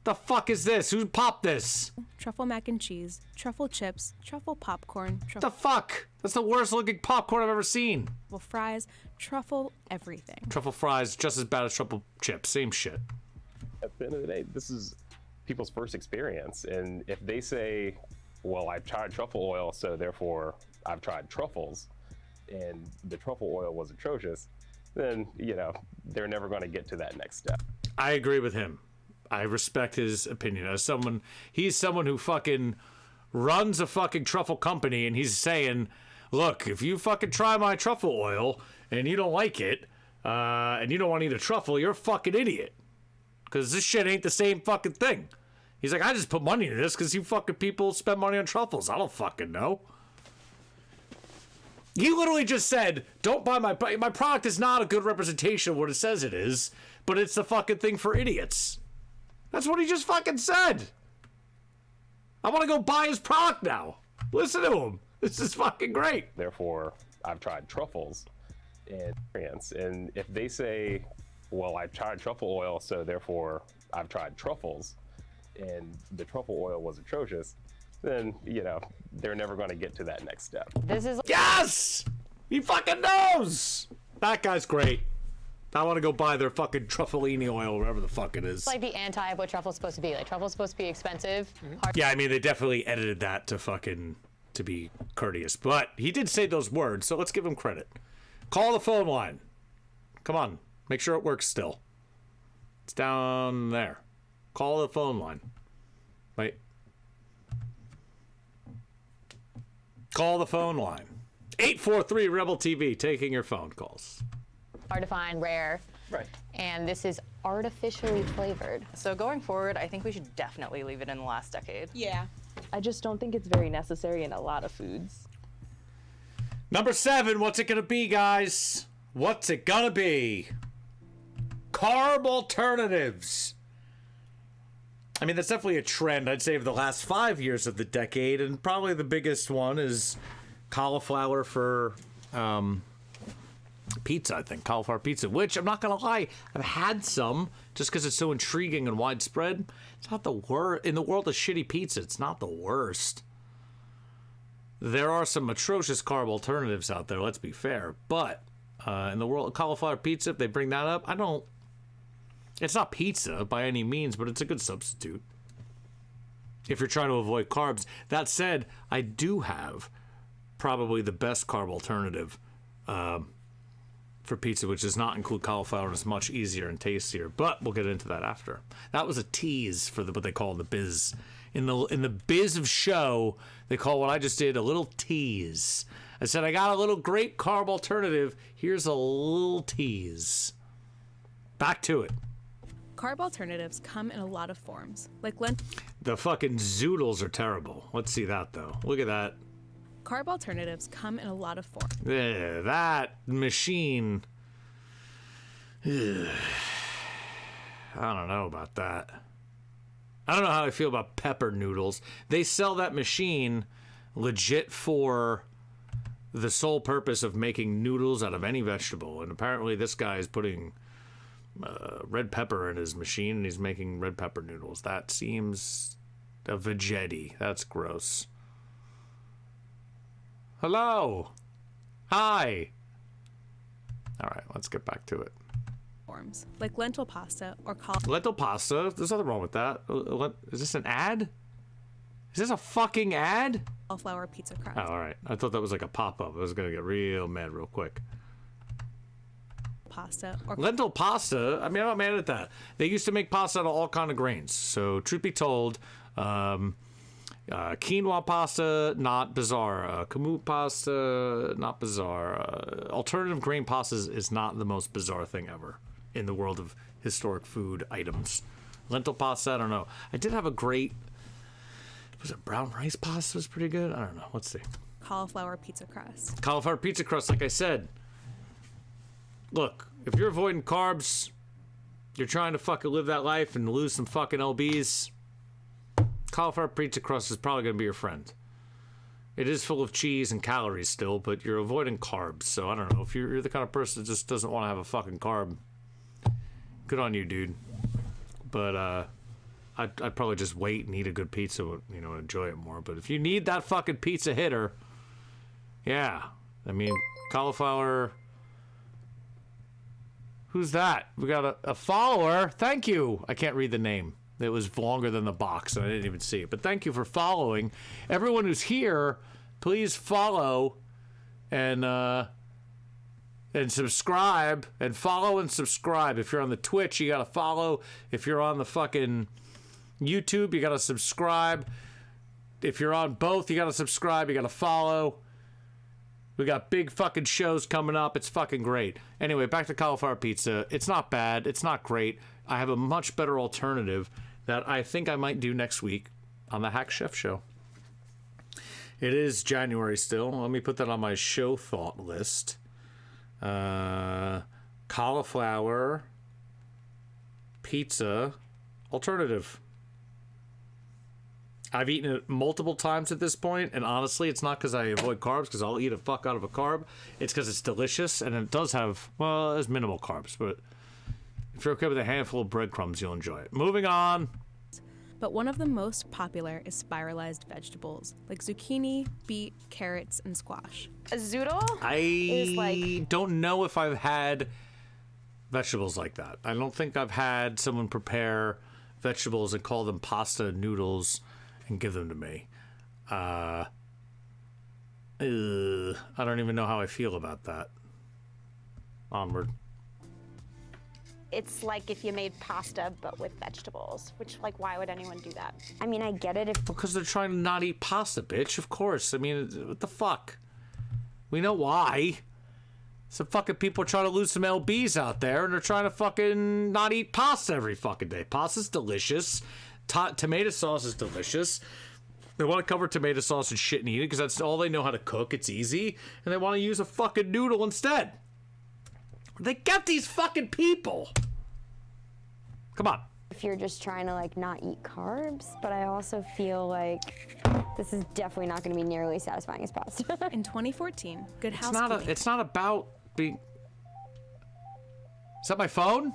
The fuck is this? Who popped this? Truffle mac and cheese. Truffle chips. Truffle popcorn. The fuck? That's the worst looking popcorn I've ever seen. Truffle fries. Truffle everything. Truffle fries, just as bad as truffle chips. Same shit. At the end of the day, this is people's first experience. And if they say, well, I've tried truffle oil, so therefore I've tried truffles, and the truffle oil was atrocious, then, you know, they're never going to get to that next step. I agree with him. I respect his opinion. As someone, he's someone who fucking runs a fucking truffle company, and he's saying, look, if you fucking try my truffle oil and you don't like it, and you don't want to eat a truffle, you're a fucking idiot. Because this shit ain't the same fucking thing. He's like, I just put money into this because you fucking people spend money on truffles. I don't fucking know. He literally just said, don't buy my product is not a good representation of what it says it is, but it's the fucking thing for idiots. That's what he just fucking said. I want to go buy his product now. Listen to him. This is fucking great. Therefore, I've tried truffles and if they say, well, I've tried truffle oil, so therefore I've tried truffles, and the truffle oil was atrocious, then, you know, they're never going to get to that next step. This is... Yes! He fucking knows! That guy's great. I want to go buy their fucking truffellini oil, whatever the fuck it is. It's like the anti of what truffle's supposed to be. Like, truffle's supposed to be expensive. Yeah, I mean, they definitely edited that to be courteous. But he did say those words, so let's give him credit. Call the phone line. Come on. Make sure it works still. It's down there. Call the phone line. Wait. Call the phone line. 843 Rebel TV, taking your phone calls. Hard to find, rare. Right. And this is artificially flavored. So going forward, I think we should definitely leave it in the last decade. Yeah. I just don't think it's very necessary in a lot of foods. Number 7, what's it gonna be, guys? What's it gonna be? Carb alternatives. I mean, that's definitely a trend, I'd say, of the last 5 years of the decade, and probably the biggest one is cauliflower for pizza, I think. Cauliflower pizza, which, I'm not gonna lie, I've had some, just because it's so intriguing and widespread. It's not the worst. In the world of shitty pizza, it's not the worst. There are some atrocious carb alternatives out there, let's be fair, but in the world of cauliflower pizza, if they bring that up, it's not pizza by any means, but it's a good substitute if you're trying to avoid carbs. That said, I do have probably the best carb alternative for pizza, which does not include cauliflower, and is much easier and tastier, but we'll get into that after. That was a tease for what they call the biz. In the biz of show, they call what I just did a little tease. I said, I got a little great carb alternative. Here's a little tease. Back to it. Carb alternatives come in a lot of forms, like The fucking zoodles are terrible. Let's see that, though. Look at that. Carb alternatives come in a lot of forms. Yeah, that machine. Ugh. I don't know about that. I don't know how I feel about pepper noodles. They sell that machine legit for the sole purpose of making noodles out of any vegetable. And apparently this guy is putting red pepper in his machine, and he's making red pepper noodles. That seems a veggetti. That's gross. Hello. Hi. All right, let's get back to it. Forms, like lentil pasta or lentil pasta. There's nothing wrong with that. Is this an ad? Is this a fucking ad? Cauliflower pizza crust. Oh, all right. I thought that was like a pop-up. I was gonna get real mad real quick. pasta or Lentil pasta? I mean, I'm not mad at that. They used to make pasta out of all kind of grains. So, truth be told, quinoa pasta, not bizarre. Kamut pasta, not bizarre. Alternative grain pastas is not the most bizarre thing ever in the world of historic food items. Lentil pasta, I don't know. I did have a great, was it brown rice pasta was pretty good? I don't know. Let's see. cauliflower pizza crust. Cauliflower pizza crust, like I said. Look, if you're avoiding carbs, you're trying to fucking live that life and lose some fucking lbs, cauliflower pizza crust is probably going to be your friend. It is full of cheese and calories still, but you're avoiding carbs. So I don't know. If you're the kind of person that just doesn't want to have a fucking carb, good on you, dude. But I'd probably just wait and eat a good pizza, you know, enjoy it more. But if you need that fucking pizza hitter, yeah. I mean, cauliflower. Who's that? We got a follower. Thank you. I can't read the name. It was longer than the box, and I didn't even see it. But thank you for following. Everyone who's here, please follow and subscribe. And follow and subscribe. If you're on the Twitch, you got to follow. If you're on the fucking YouTube, you got to subscribe. If you're on both, you got to subscribe. You got to follow. We got big fucking shows coming up. It's fucking great. Anyway, back to cauliflower pizza. It's not bad. It's not great. I have a much better alternative that I think I might do next week on the Hack Chef Show. It is January still. Let me put that on my show thought list. Cauliflower pizza alternative. I've eaten it multiple times at this point, and honestly, it's not because I avoid carbs, because I'll eat a fuck out of a carb. It's because it's delicious, and it does have, well, there's minimal carbs, but if you're okay with a handful of breadcrumbs, you'll enjoy it. Moving on. But one of the most popular is spiralized vegetables, like zucchini, beet, carrots, and squash. A zoodle I don't know if I've had vegetables like that. I don't think I've had someone prepare vegetables and call them pasta noodles and give them to me. I don't even know how I feel about that. Onward. It's like if you made pasta but with vegetables, which, like, why would anyone do that? I mean, I get it if... Because they're trying to not eat pasta, bitch. Of course. I mean, what the fuck? We know why. Some fucking people are trying to lose some lbs out there, and they're trying to fucking not eat pasta every fucking day. Pasta's delicious. Tomato sauce is delicious. They want to cover tomato sauce and shit and eat it because that's all they know how to cook. It's easy. And they want to use a fucking noodle instead. They get these fucking people. Come on. If you're just trying to, like, not eat carbs, but I also feel like this is definitely not going to be nearly as satisfying as pasta. In 2014, Good Housekeeping. It's not about being... Is that my phone?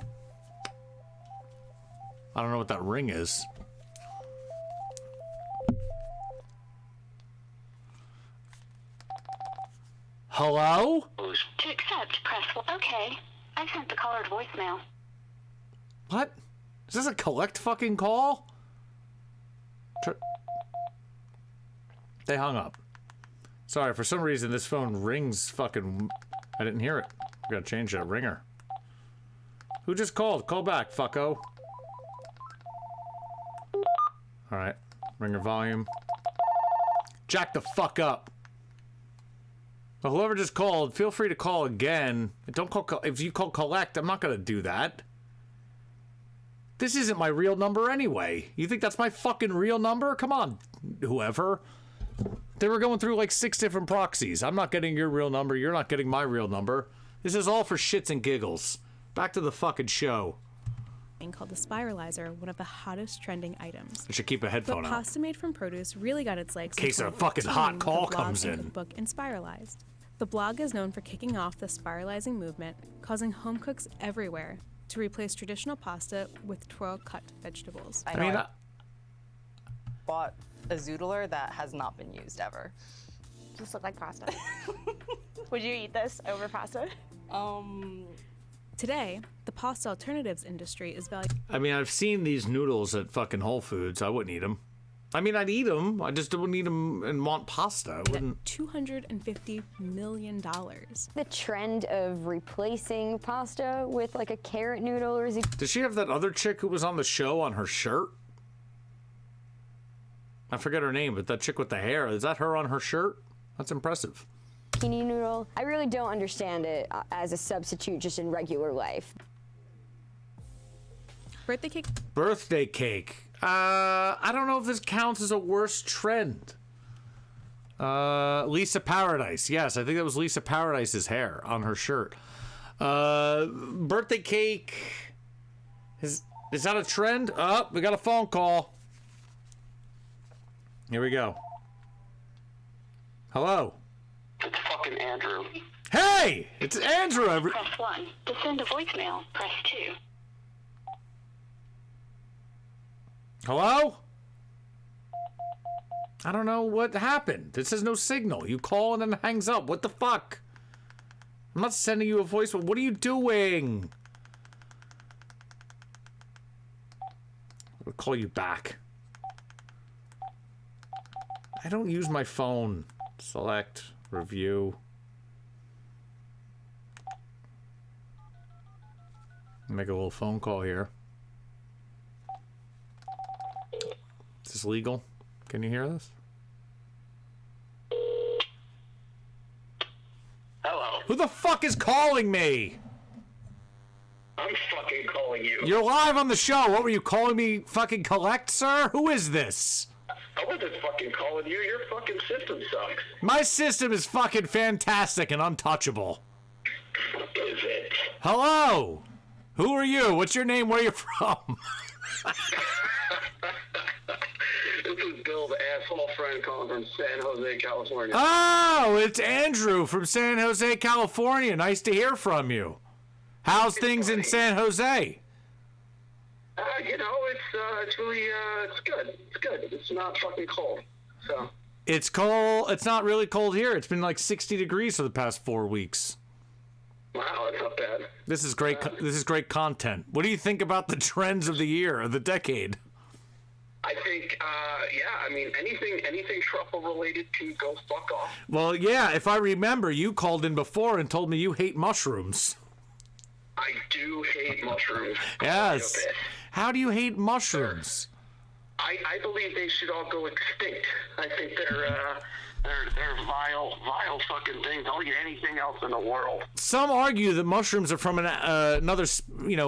I don't know what that ring is. Hello? To accept, press OK. I sent the caller to voicemail. What? Is this a collect fucking call? They hung up. Sorry, for some reason this phone rings fucking... I didn't hear it. We gotta change that ringer. Who just called? Call back, fucko. Alright. Ringer volume. Jack the fuck up. Well, whoever just called, feel free to call again. Don't call... If you call collect, I'm not gonna do that. This isn't my real number anyway. You think that's my fucking real number? Come on, whoever. They were going through like 6 different proxies. I'm not getting your real number. You're not getting my real number. This is all for shits and giggles. Back to the fucking show. Called the Spiralizer, one of the hottest trending items. I should keep a headphone but out. Pasta made from produce really got its legs In case in a fucking hot 2014 call with the blog comes and in. cookbook Inspiralized. The blog is known for kicking off the spiralizing movement, causing home cooks everywhere to replace traditional pasta with twirl-cut vegetables. I bought a zoodler that has not been used ever. Just look like pasta. Would you eat this over pasta? Today, the pasta alternatives industry is valued. I mean, I've seen these noodles at fucking Whole Foods. I wouldn't eat them. I mean, I'd eat them. I just wouldn't eat them and want pasta. I wouldn't. $250 million. The trend of replacing pasta with like a carrot noodle, or is it? Does she have that other chick who was on the show on her shirt? I forget her name, but that chick with the hair, is that her on her shirt? That's impressive. Zucchini noodle. I really don't understand it as a substitute just in regular life. Birthday cake? Birthday cake. I don't know if this counts as a worse trend. Lisa Paradise. Yes, I think that was Lisa Paradise's hair on her shirt. Birthday cake. Is that a trend? Oh, we got a phone call. Here we go. Hello. It's fucking Andrew. Hey! It's Andrew. Press 1. To send a voicemail, press 2. Hello? I don't know what happened. This has no signal. You call and then it hangs up. What the fuck? I'm not sending you a voicemail. What are you doing? I'll call you back. I don't use my phone. Select, review. Make a little phone call here. Is this legal? Can you hear this? Hello. Who the fuck is calling me? I'm fucking calling you. You're live on the show. What were you calling me fucking collect, sir? Who is this? I wasn't fucking calling you. Your fucking system sucks. My system is fucking fantastic and untouchable. Is it? Hello. Who are you? What's your name? Where are you from? This is Bill, the asshole friend calling from San Jose, California. Oh, it's Andrew from San Jose, California. Nice to hear from you. How's things in San Jose? You know, it's really, it's good. It's good. It's not fucking cold, so. It's cold. It's not really cold here. It's been like 60 degrees for the past 4 weeks. Wow, that's not bad. This is great. This is great content. What do you think about the trends of the year, of the decade? I think, yeah, I mean, anything truffle related can go fuck off. Well, yeah, if I remember, you called in before and told me you hate mushrooms. I do hate mushrooms. Yes. How do you hate mushrooms? I believe they should all go extinct. I think they're vile fucking things. Don't eat anything else in the world. Some argue that mushrooms are from another,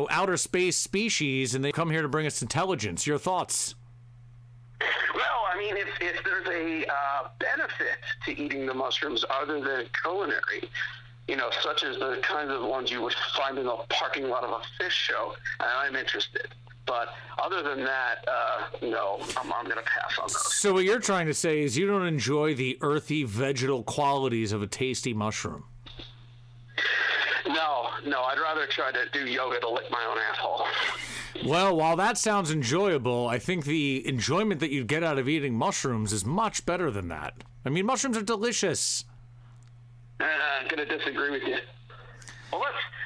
outer space species, and they come here to bring us intelligence. Your thoughts? Well, I mean, if there's a benefit to eating the mushrooms other than culinary, such as the kinds of ones you would find in the parking lot of a fish show, I'm interested. But other than that, no, I'm going to pass on those. So what you're trying to say is you don't enjoy the earthy, vegetal qualities of a tasty mushroom? No, I'd rather try to do yoga to lick my own asshole. Well, while that sounds enjoyable, I think the enjoyment that you'd get out of eating mushrooms is much better than that. I mean, mushrooms are delicious. I'm going to disagree with you. Well,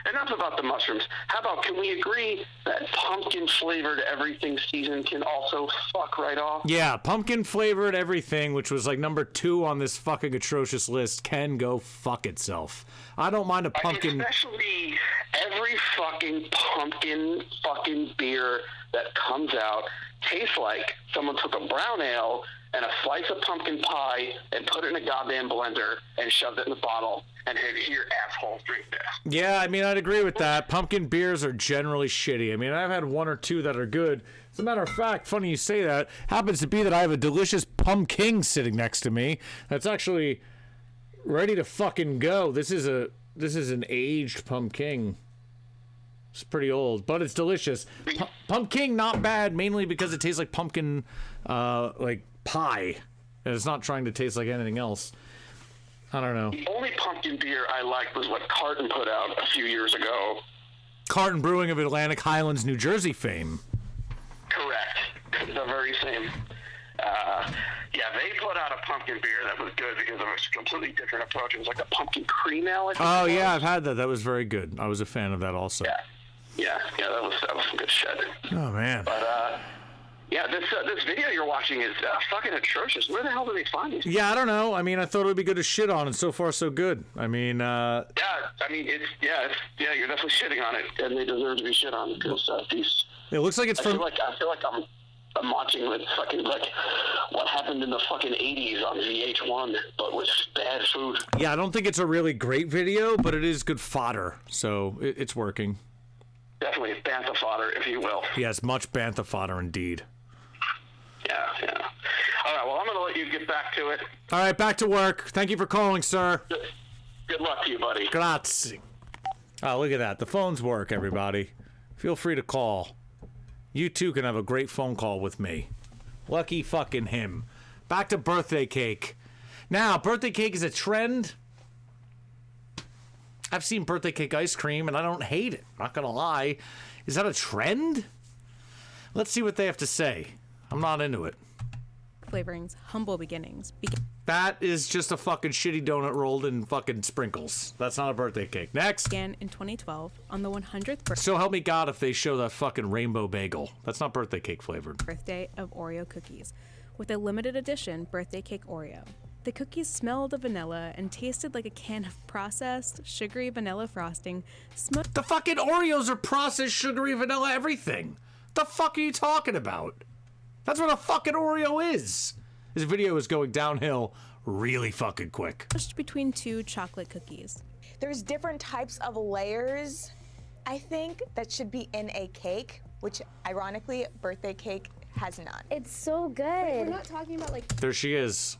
enough about the mushrooms. How about, can we agree that pumpkin-flavored everything season can also fuck right off? Yeah, pumpkin-flavored everything, which was like number 2 on this fucking atrocious list, can go fuck itself. I don't mind a pumpkin... Especially every fucking pumpkin fucking beer that comes out tastes like someone took a brown ale and a slice of pumpkin pie and put it in a goddamn blender and shoved it in the bottle and said, here, assholes, drink this. Yeah, I mean, I'd agree with that. Pumpkin beers are generally shitty. I mean, I've had 1 or 2 that are good. As a matter of fact, funny you say that, happens to be that I have a delicious pumpkin sitting next to me that's actually ready to fucking go. This is an aged pumpkin. It's pretty old, but it's delicious. Pumpkin, not bad, mainly because it tastes like pumpkin, like pie, and it's not trying to taste like anything else. I don't know. The only pumpkin beer I liked was what Carton put out a few years ago. Carton Brewing of Atlantic Highlands, New Jersey fame. Correct. The very same. Yeah, they put out a pumpkin beer that was good because it was a completely different approach. It was like a pumpkin cream ale. Oh yeah, I've had that. That was very good. I was a fan of that also. Yeah, that was some good shit. Oh man. But Yeah, this video you're watching is fucking atrocious. Where the hell do they find these? Yeah, I don't know. I mean, I thought it would be good to shit on, and so far so good. I mean, Yeah, I mean, you're definitely shitting on it, and they deserve to be shit on because these. It looks like it's from. I feel like I'm watching like fucking like what happened in the fucking 80s on VH1, but with bad food. Yeah, I don't think it's a really great video, but it is good fodder, so it's working. Definitely bantha fodder, if you will. Yes, much bantha fodder indeed. Yeah. All right, well, I'm going to let you get back to it. All right, back to work. Thank you for calling, sir. Good luck to you, buddy. Grazie. Oh, look at that. The phones work, everybody. Feel free to call. You too can have a great phone call with me. Lucky fucking him. Back to birthday cake. Now, birthday cake is a trend. I've seen birthday cake ice cream, and I don't hate it. Not gonna lie. Is that a trend? Let's see what they have to say. I'm not into it. Flavorings, humble beginnings. That is just a fucking shitty donut rolled in fucking sprinkles. That's not a birthday cake. Next. Began in 2012 on the 100th So help me God if they show that fucking rainbow bagel. That's not birthday cake flavored. birthday of Oreo cookies, with a limited edition birthday cake Oreo. The cookies smelled of vanilla and tasted like a can of processed, sugary vanilla frosting. The fucking Oreos are processed, sugary vanilla everything. The fuck are you talking about? That's what a fucking Oreo is. This video is going downhill really fucking quick. Pushed between two chocolate cookies. There's different types of layers, I think, that should be in a cake, which ironically, birthday cake has none. It's so good. We're not talking about like There she is.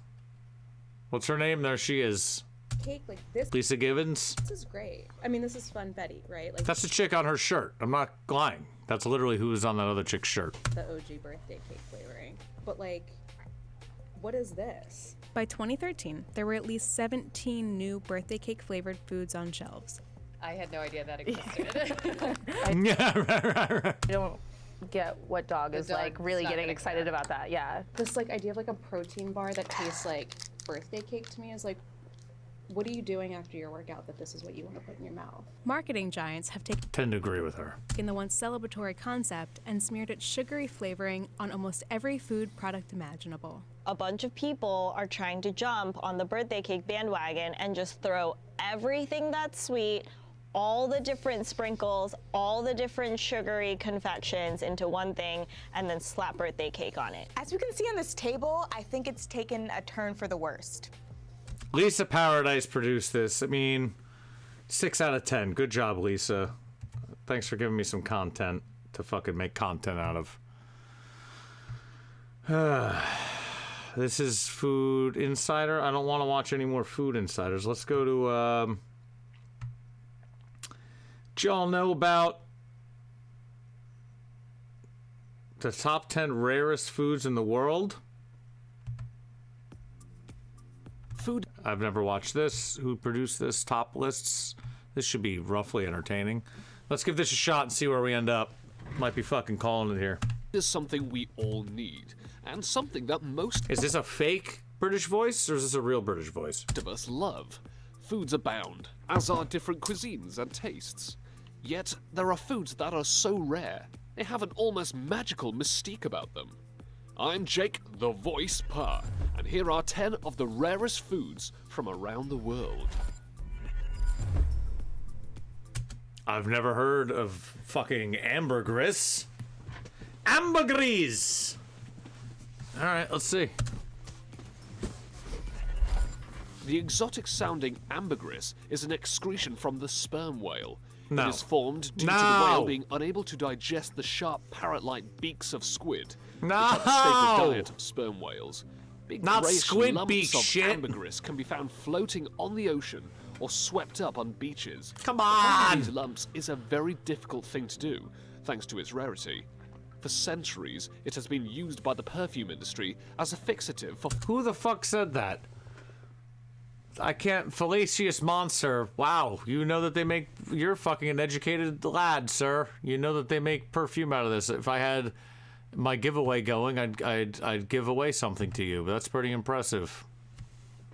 What's her name? There she is. Cake like this. Lisa Givens. This is great. I mean, this is Fun Betty, right? Like That's the chick on her shirt. I'm not lying. That's literally who was on that other chick's shirt. the OG birthday cake flavoring. But like, what is this? By 2013, there were at least 17 new birthday cake flavored foods on shelves. I had no idea that existed. Yeah, right. I don't get what dog The is dog's like really not getting gonna excited care. about that. Yeah. This like idea of like a protein bar that tastes like birthday cake to me is like, what are you doing after your workout that this is what you want to put in your mouth? Marketing giants have Tend to agree with her. taken the once celebratory concept and smeared its sugary flavoring on almost every food product imaginable. A bunch of people are trying to jump on the birthday cake bandwagon and just throw everything that's sweet, all the different sprinkles, all the different sugary confections into one thing, and then slap birthday cake on it. As we can see on this table, I think it's taken a turn for the worst. Lisa Paradise produced this. I mean, 6 out of 10. Good job, Lisa. Thanks for giving me some content to fucking make content out of. This is Food Insider. I don't want to watch any more Food Insiders. Let's go to, do y'all know about the top 10 rarest foods in the world? Food. I've never watched this. Who produced this? Top lists. This should be roughly entertaining. Let's give this a shot and see where we end up. Might be fucking calling it here. Is something we all need, and something that most Is this a fake British voice, or is this a real British voice? of us love. Foods abound, as are different cuisines and tastes. Yet, there are foods that are so rare, they have an almost magical mystique about them. I'm Jake, the Voice Parr, and here are 10 of the rarest foods from around the world. I've never heard of fucking ambergris. Ambergris! Alright, let's see. The exotic-sounding ambergris is an excretion from the sperm whale. No. It is formed due to the No. whale being unable to digest the sharp parrot-like beaks of squid, which No. are the staple diet of sperm whales. Big Not grayish squid lumps beak of shit. ambergris can be found floating on the ocean or swept up on beaches. Come Finding on! these lumps is a very difficult thing to do, thanks to its rarity. For centuries, it has been used by the perfume industry as a fixative for... Who the fuck said that? I can't. Fallacious monster. Wow, you know that they make. You're fucking an educated lad, sir. You know that they make perfume out of this. If I had my giveaway going, I'd give away something to you. That's pretty impressive.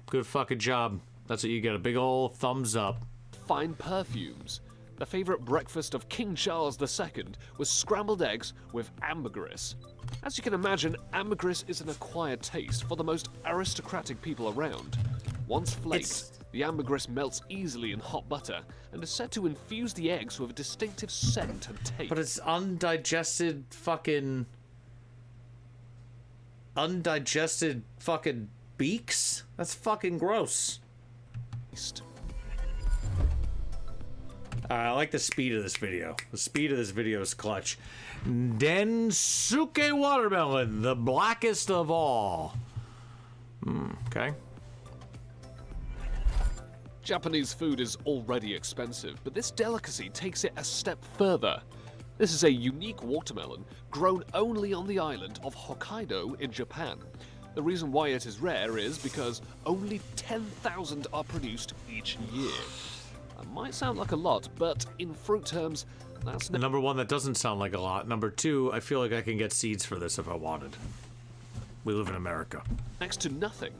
Good fucking job. That's what you get. A big ol' thumbs up. fine perfumes. The favorite breakfast of King Charles II was scrambled eggs with ambergris. As you can imagine, ambergris is an acquired taste for the most aristocratic people around. Once flaked, the ambergris melts easily in hot butter and is said to infuse the eggs with a distinctive scent and taste. But it's undigested fucking beaks? That's fucking gross. I like the speed of this video. The speed of this video is clutch. Densuke watermelon, the blackest of all. Okay. Japanese food is already expensive, but this delicacy takes it a step further. This is a unique watermelon grown only on the island of Hokkaido in Japan. The reason why it is rare is because only 10,000 are produced each year. That might sound like a lot, but in fruit terms, that's Number one, that doesn't sound like a lot. Number two, I feel like I can get seeds for this if I wanted. We live in America. next to nothing.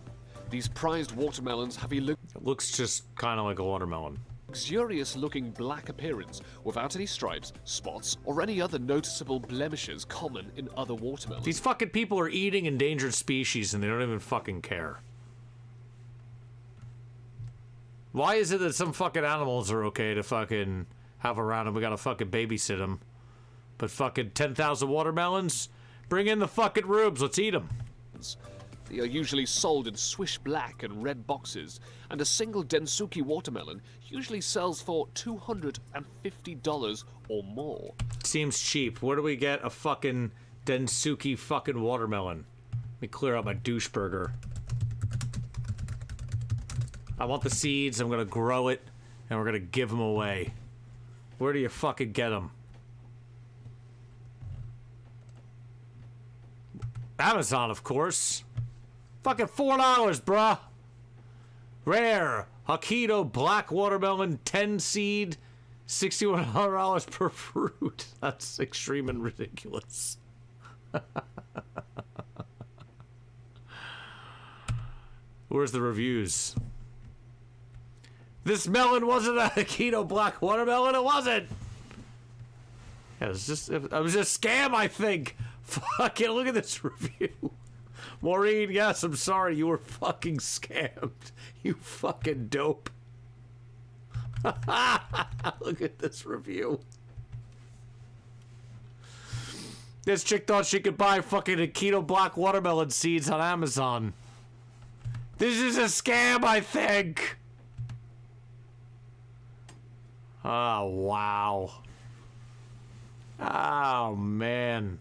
These prized watermelons have a It looks just kind of like a watermelon. luxurious-looking black appearance without any stripes, spots, or any other noticeable blemishes common in other watermelons. These fucking people are eating endangered species and they don't even fucking care. Why is it that some fucking animals are okay to fucking have around and we gotta fucking babysit them? But fucking 10,000 watermelons? Bring in the fucking rubes, let's eat them. They are usually sold in swish black and red boxes, and a single Densuke watermelon usually sells for $250 or more. Seems cheap. Where do we get a fucking Densuke fucking watermelon? Let me clear out my douche burger. I want the seeds, I'm gonna grow it, and we're gonna give them away. Where do you fucking get them? Amazon, of course. Fucking $4, bruh. Rare Hokkaido black watermelon 10 seed, $61 per fruit. That's extreme and ridiculous. Where's the reviews? This melon wasn't a Hokkaido black watermelon, it wasn't. Yeah, it was just a scam, I think. Fucking look at this review. Maureen, yes, I'm sorry, you were fucking scammed. You fucking dope. Look at this review. This chick thought she could buy fucking Hokkaido black watermelon seeds on Amazon. This is a scam, I think. Oh, wow. Oh, man.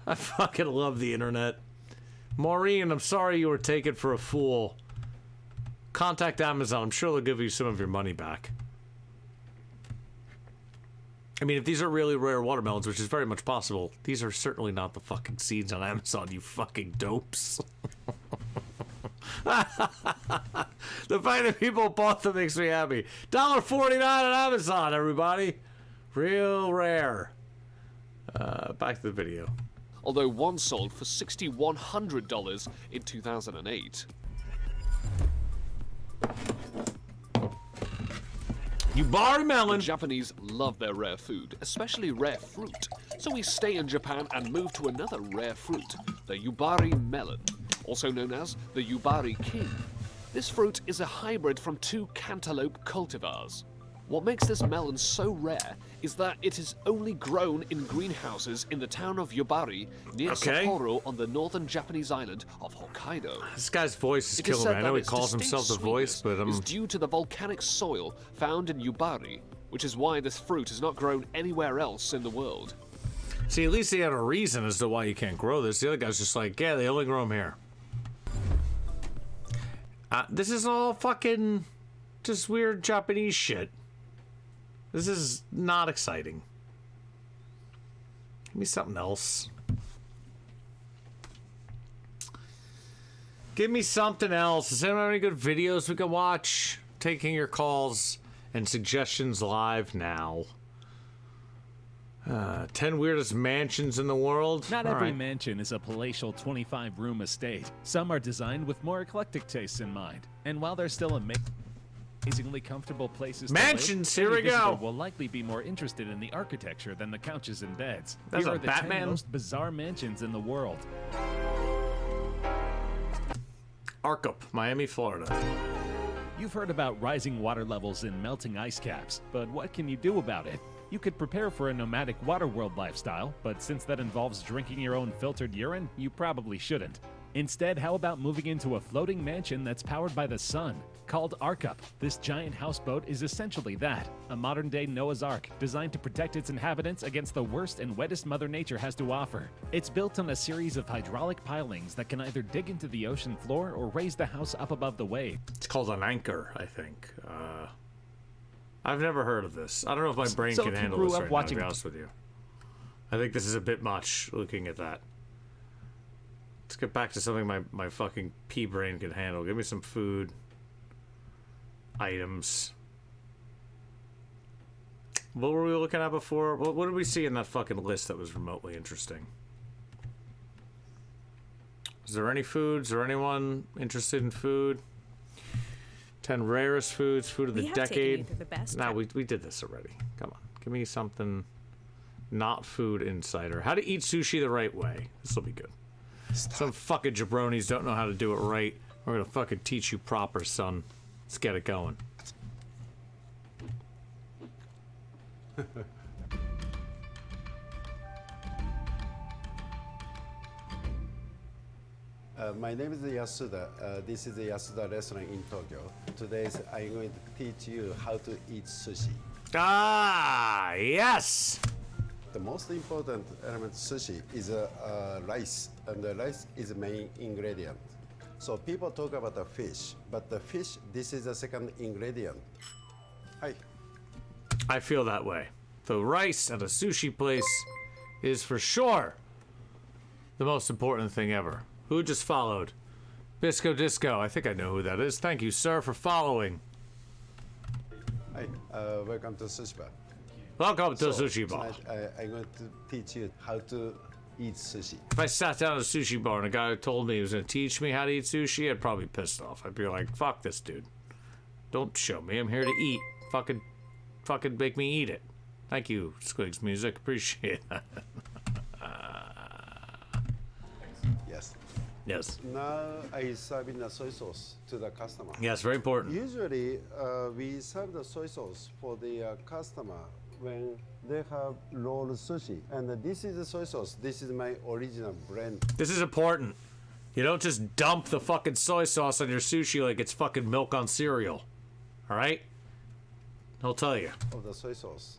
I fucking love the internet. Maureen, I'm sorry you were taken for a fool. Contact Amazon. I'm sure they'll give you some of your money back. I mean, if these are really rare watermelons, which is very much possible, these are certainly not the fucking seeds on Amazon, you fucking dopes. The fact that people bought them makes me happy. $1.49 on Amazon, everybody. Real rare. Back to the video. Although one sold for $6,100 in 2008. Yubari melon. The Japanese love their rare food, especially rare fruit. So we stay in Japan and move to another rare fruit, the Yubari melon, also known as the Yubari King. This fruit is a hybrid from two cantaloupe cultivars. What makes this melon so rare is that it is only grown in greenhouses in the town of Yubari near Sapporo on the northern Japanese island of Hokkaido. This guy's voice is killing me. I know he calls himself the voice, but is due to the volcanic soil found in Yubari, which is why this fruit is not grown anywhere else in the world. See, at least he had a reason as to why you can't grow this. The other guy's just like, yeah, they only grow them here. This is all fucking just weird Japanese shit. This is not exciting. Give me something else. Give me something else. Does anyone have any good videos we can watch? Taking your calls and suggestions live now. 10 weirdest mansions in the world. Not every mansion is a palatial 25-room estate. Some are designed with more eclectic tastes in mind. And while they're still amazingly comfortable places Mansions, to live, here any we go. visitor will likely be more interested in the architecture than the couches and beds. That's Here a are the Batman? 10 most bizarre mansions in the world. Arkup, Miami, Florida. You've heard about rising water levels and melting ice caps, but what can you do about it? You could prepare for a nomadic waterworld lifestyle, but since that involves drinking your own filtered urine, you probably shouldn't. Instead, how about moving into a floating mansion that's powered by the sun? Called Arkup, this giant houseboat is essentially that, a modern-day Noah's Ark designed to protect its inhabitants against the worst and wettest Mother Nature has to offer. It's built on a series of hydraulic pilings that can either dig into the ocean floor or raise the house up above the waves. It's called an anchor, I think. I've never heard of this. I don't know if my brain So can if you handle grew this up right watching- now, to be honest with you. I think this is a bit much, looking at that. Let's get back to something my fucking pea brain can handle. Give me some food. Items. What were we looking at before? What did we see in that fucking list that was remotely interesting? Is there any foods or anyone interested in food? 10 rarest foods, food of the We have taken decade. you through the best No, we did this already. Come on. Give me something not food insider. How to eat sushi the right way. This will be good. Some fucking jabronis don't know how to do it right. We're gonna fucking teach you proper, son. Let's get it going. My name is Yasuda. This is the Yasuda restaurant in Tokyo. Today I'm going to teach you how to eat sushi. Ah, yes! The most important element of sushi is rice, and the rice is the main ingredient. So people talk about the fish, but the fish, this is the second ingredient. Hi. I feel that way. The rice at a sushi place is for sure the most important thing ever. Who just followed? Bisco Disco. I think I know who that is. Thank you, sir, for following. Hi. Welcome to Sushi Bar. Welcome to Sushi Bar. Tonight, I'm going to teach you how to eat sushi. If I sat down at a sushi bar and a guy told me he was going to teach me how to eat sushi, I'd probably be pissed off. I'd be like, fuck this dude. Don't show me. I'm here to eat. Fucking make me eat it. Thank you, Squigs Music. Appreciate that. Yes. Yes. Now I serving the soy sauce to the customer. Yes, very important. Usually we serve the soy sauce for the customer when they have rolled sushi. And this is the soy sauce. This is my original brand. This is important. You don't just dump the fucking soy sauce on your sushi like it's fucking milk on cereal. All right? I'll tell you. Of the soy sauce.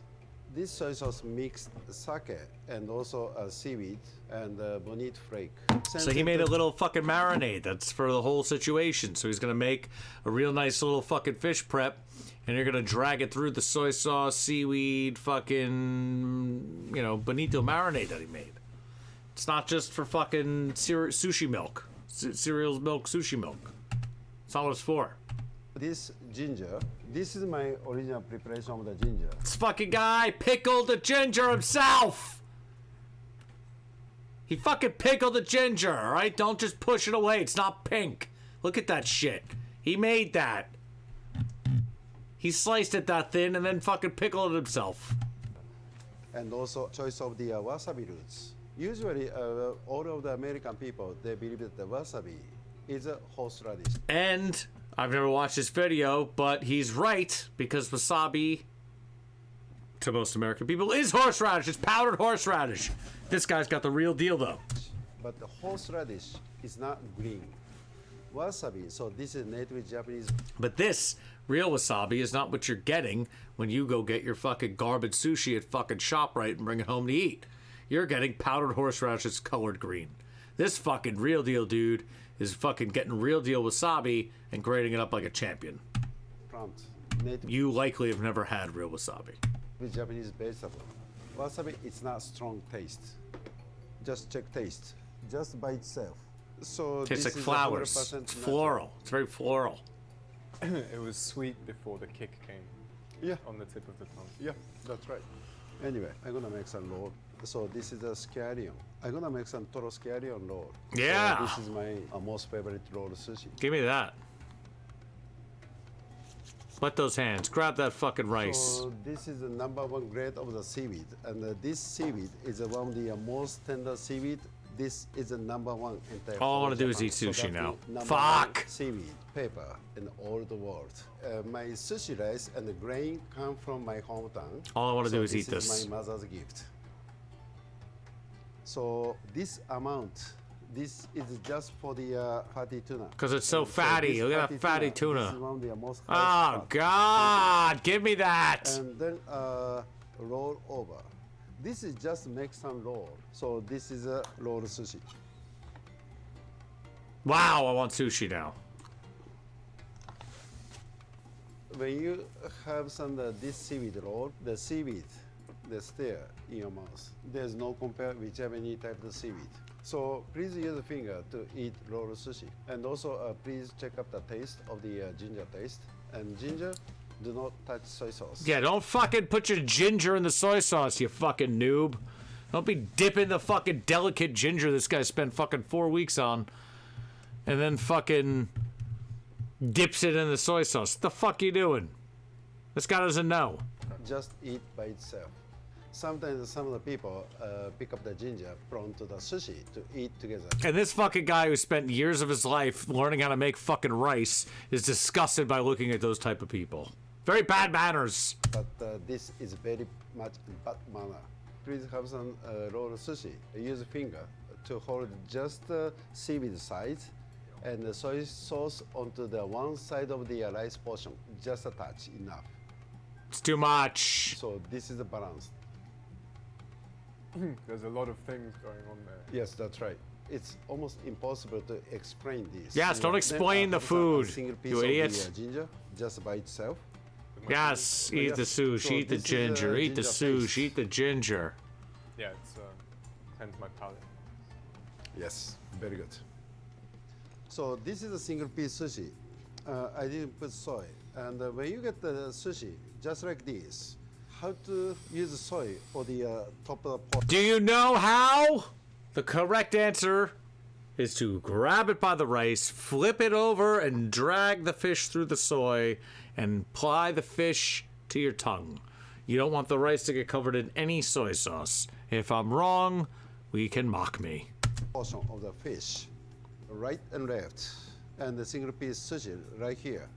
This soy sauce mixed sake and also seaweed and bonite flake. So he made a little fucking marinade that's for the whole situation. So he's gonna make a real nice little fucking fish prep, and you're gonna drag it through the soy sauce, seaweed, fucking, bonito marinade that he made. It's not just for fucking sushi milk, cereal's milk, sushi milk. That's all it's for. This ginger, this is my original preparation of the ginger. This fucking guy pickled the ginger himself. He fucking pickled the ginger, all right? Don't just push it away. It's not pink. Look at that shit. He made that. He sliced it that thin and then fucking pickled it himself. And also choice of the wasabi roots. Usually, all of the American people, they believe that the wasabi is a horseradish. And I've never watched this video, but he's right, because wasabi, to most American people, is horseradish. It's powdered horseradish. This guy's got the real deal, though. But the horseradish is not green. Wasabi, so this is native Japanese. But this real wasabi is not what you're getting when you go get your fucking garbage sushi at fucking ShopRite and bring it home to eat. You're getting powdered horseradish that's colored green. This fucking real deal dude is fucking getting real deal wasabi and grating it up like a champion. Prompt. Native You likely have never had real wasabi. Japanese vegetable. Wasabi, it's not strong taste. Just check taste, just by itself. So Tastes this like is flowers. 100% It's natural. floral. It's very floral. It was sweet before the kick came. Yeah. On the tip of the tongue. Yeah, that's right. Anyway, I'm gonna make some roll. So this is a scallion. I'm gonna make some toro scallion roll. Yeah. So this is my most favorite roll sushi. Give me that. Wet those hands. Grab that fucking rice. So this is the #1 grade of the seaweed, and this seaweed is one of the most tender seaweed. This is the #1 entire. All I want to do is eat sushi now. Fuck! Seaweed, paper in all the world. My sushi rice and the grain come from my hometown. All I want to do is eat This this. is my mother's gift. So this amount, this is just for the fatty tuna. Because it's so And fatty. this Look at that fatty This tuna. is one of the most Oh, highest fat. God. Give me that. And then roll over. This is just make some roll. So this is a roll sushi. Wow, I want sushi now. When you have some this seaweed roll, the seaweed, they stay in your mouth. There's no compare whichever any type of seaweed. So please use the finger to eat roll sushi. And also please check up the taste of the ginger taste. And ginger, do not touch soy sauce. Yeah, don't fucking put your ginger in the soy sauce, you fucking noob. Don't be dipping the fucking delicate ginger this guy spent fucking 4 weeks on. And then fucking dips it in the soy sauce. What the fuck you doing? This guy doesn't know. Just eat by itself. Sometimes some of the people pick up the ginger prone to the sushi to eat together. And this fucking guy who spent years of his life learning how to make fucking rice is disgusted by looking at those type of people. Very bad manners. But this is very much bad manner. Please have some roll sushi. Use finger to hold just the seaweed side and the soy sauce onto the one side of the rice portion. Just a touch, enough. It's too much. So this is the balance. There's a lot of things going on there. Yes, that's right. It's almost impossible to explain this. Yes, don't Then, explain the have a food, single piece you of idiot. The, ginger, just by itself. Yes, eat the sushi, So eat the this is, ginger, eat the ginger sushi, paste. eat the ginger. Yeah, it's tends my palate. Yes, very good. So this is a single piece sushi. I didn't put soy. And when you get the sushi, just like this, how to use soy for the top of the pot. Do you know how? The correct answer is to grab it by the rice, flip it over, and drag the fish through the soy, and apply the fish to your tongue. You don't want the rice to get covered in any soy sauce. If I'm wrong, we can mock me. Portion of the fish, right and left, and the single piece sushi right here.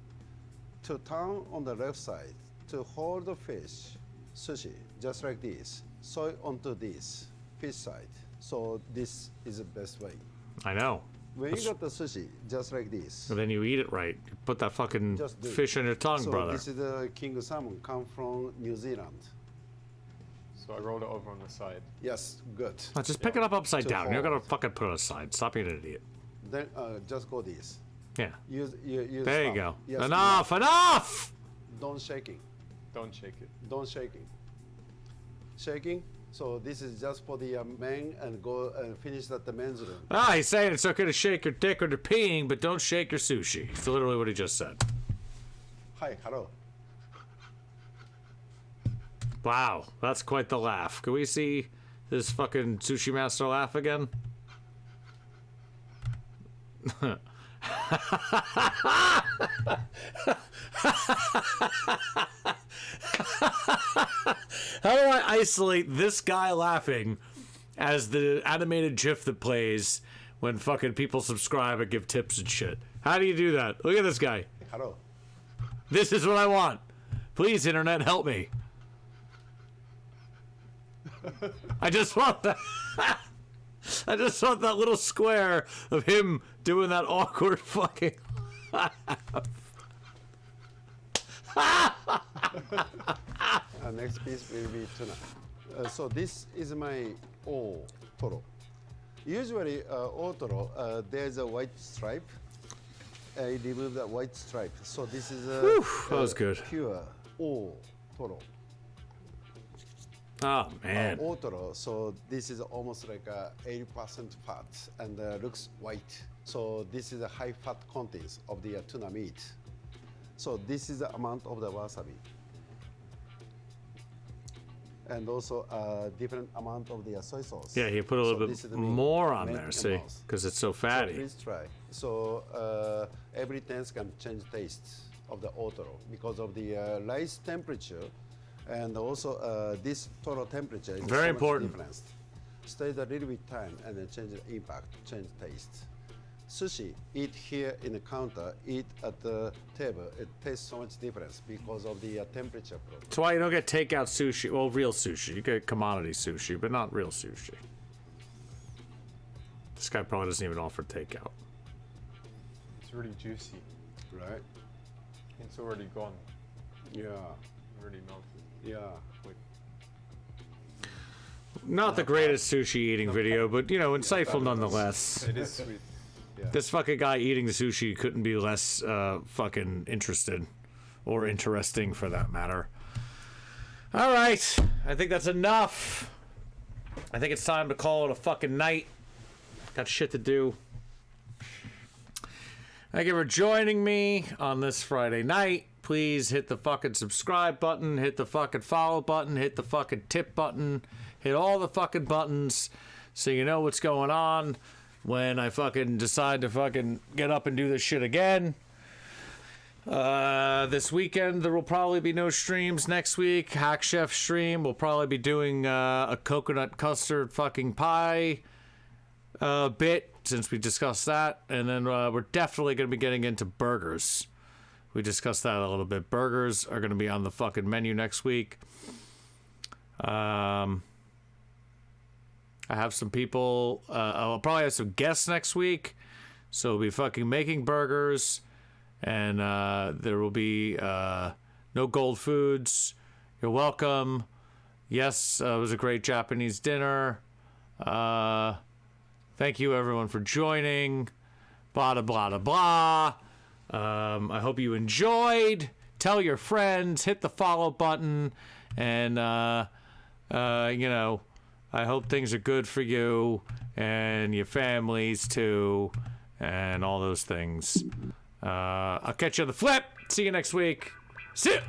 To turn on the left side, to hold the fish, sushi, just like this, soy onto this, fish side. So this is the best way. I know. When you got the sushi, just like this. So then you eat it right. You put that fucking Just do it. fish in your tongue, So brother. this is the king salmon, come from New Zealand. So I rolled it over on the side. Yes, good. Oh, just pick it up upside To down. You're gonna hold. fucking put it aside. Stop being an idiot. Then just go this. Yeah. Use There you thumb. go. Yes, Enough! Enough! Don't shaking. Don't shake it. Don't shaking. Shaking. So this is just for the men and go and finish at the men's room. Ah, he's saying it's okay to shake your dick when you're peeing, but don't shake your sushi. It's literally what he just said. Hi, hello. Wow, that's quite the laugh. Can we see this fucking sushi master laugh again? How do I isolate this guy laughing as the animated GIF that plays when fucking people subscribe and give tips and shit? How do you do that? Look at this guy. Hello. This is what I want. Please, internet, help me. I just want that. I just want that little square of him doing that awkward fucking laugh. Next piece will be tuna. So this is my otoro. Usually otoro, there's a white stripe. I remove that white stripe. So this is a Whew, that was good. Pure otoro. Oh man. Otoro. So this is almost like 80% fat and looks white. So this is a high fat contents of the tuna meat. So this is the amount of the wasabi. And also a different amount of the soy sauce. Yeah, he put a little this is bit the meat, more on meat there, and see, mouse. because it's so So fatty. please try. So every taste can change taste of the Otoro because of the rice temperature, and also this total temperature is Very so important. much difference. Stays a little bit time and then change the impact, change taste. Sushi, eat here in the counter, eat at the table, it tastes so much difference because of the temperature problem. That's why you don't get takeout sushi. Well, real sushi. You get commodity sushi, but not real sushi. This guy probably doesn't even offer takeout. It's really juicy. Right? It's already gone. Yeah. Already melted. Yeah. Quick. Not the greatest sushi eating video, but, you know, insightful nonetheless. It is sweet. This fucking guy eating the sushi couldn't be less fucking interested. Or interesting, for that matter. All right. I think that's enough. I think it's time to call it a fucking night. Got shit to do. Thank you for joining me on this Friday night. Please hit the fucking subscribe button, hit the fucking follow button, hit the fucking tip button, hit all the fucking buttons so you know what's going on when I fucking decide to fucking get up and do this shit again. This weekend there will probably be no streams. Next week, Hack Chef stream. We'll probably be doing a coconut custard fucking pie bit, since we discussed that. And then we're definitely going to be getting into burgers. We discussed that a little bit. Burgers are going to be on the fucking menu next week. I have some people. I'll probably have some guests next week. So we'll be fucking making burgers. And there will be no gold foods. You're welcome. Yes, it was a great Japanese dinner. Thank you, everyone, for joining. Blah, blah, blah, blah. I hope you enjoyed. Tell your friends. Hit the follow button. And, you know, I hope things are good for you and your families, too, and all those things. I'll catch you on the flip. See you next week. See ya.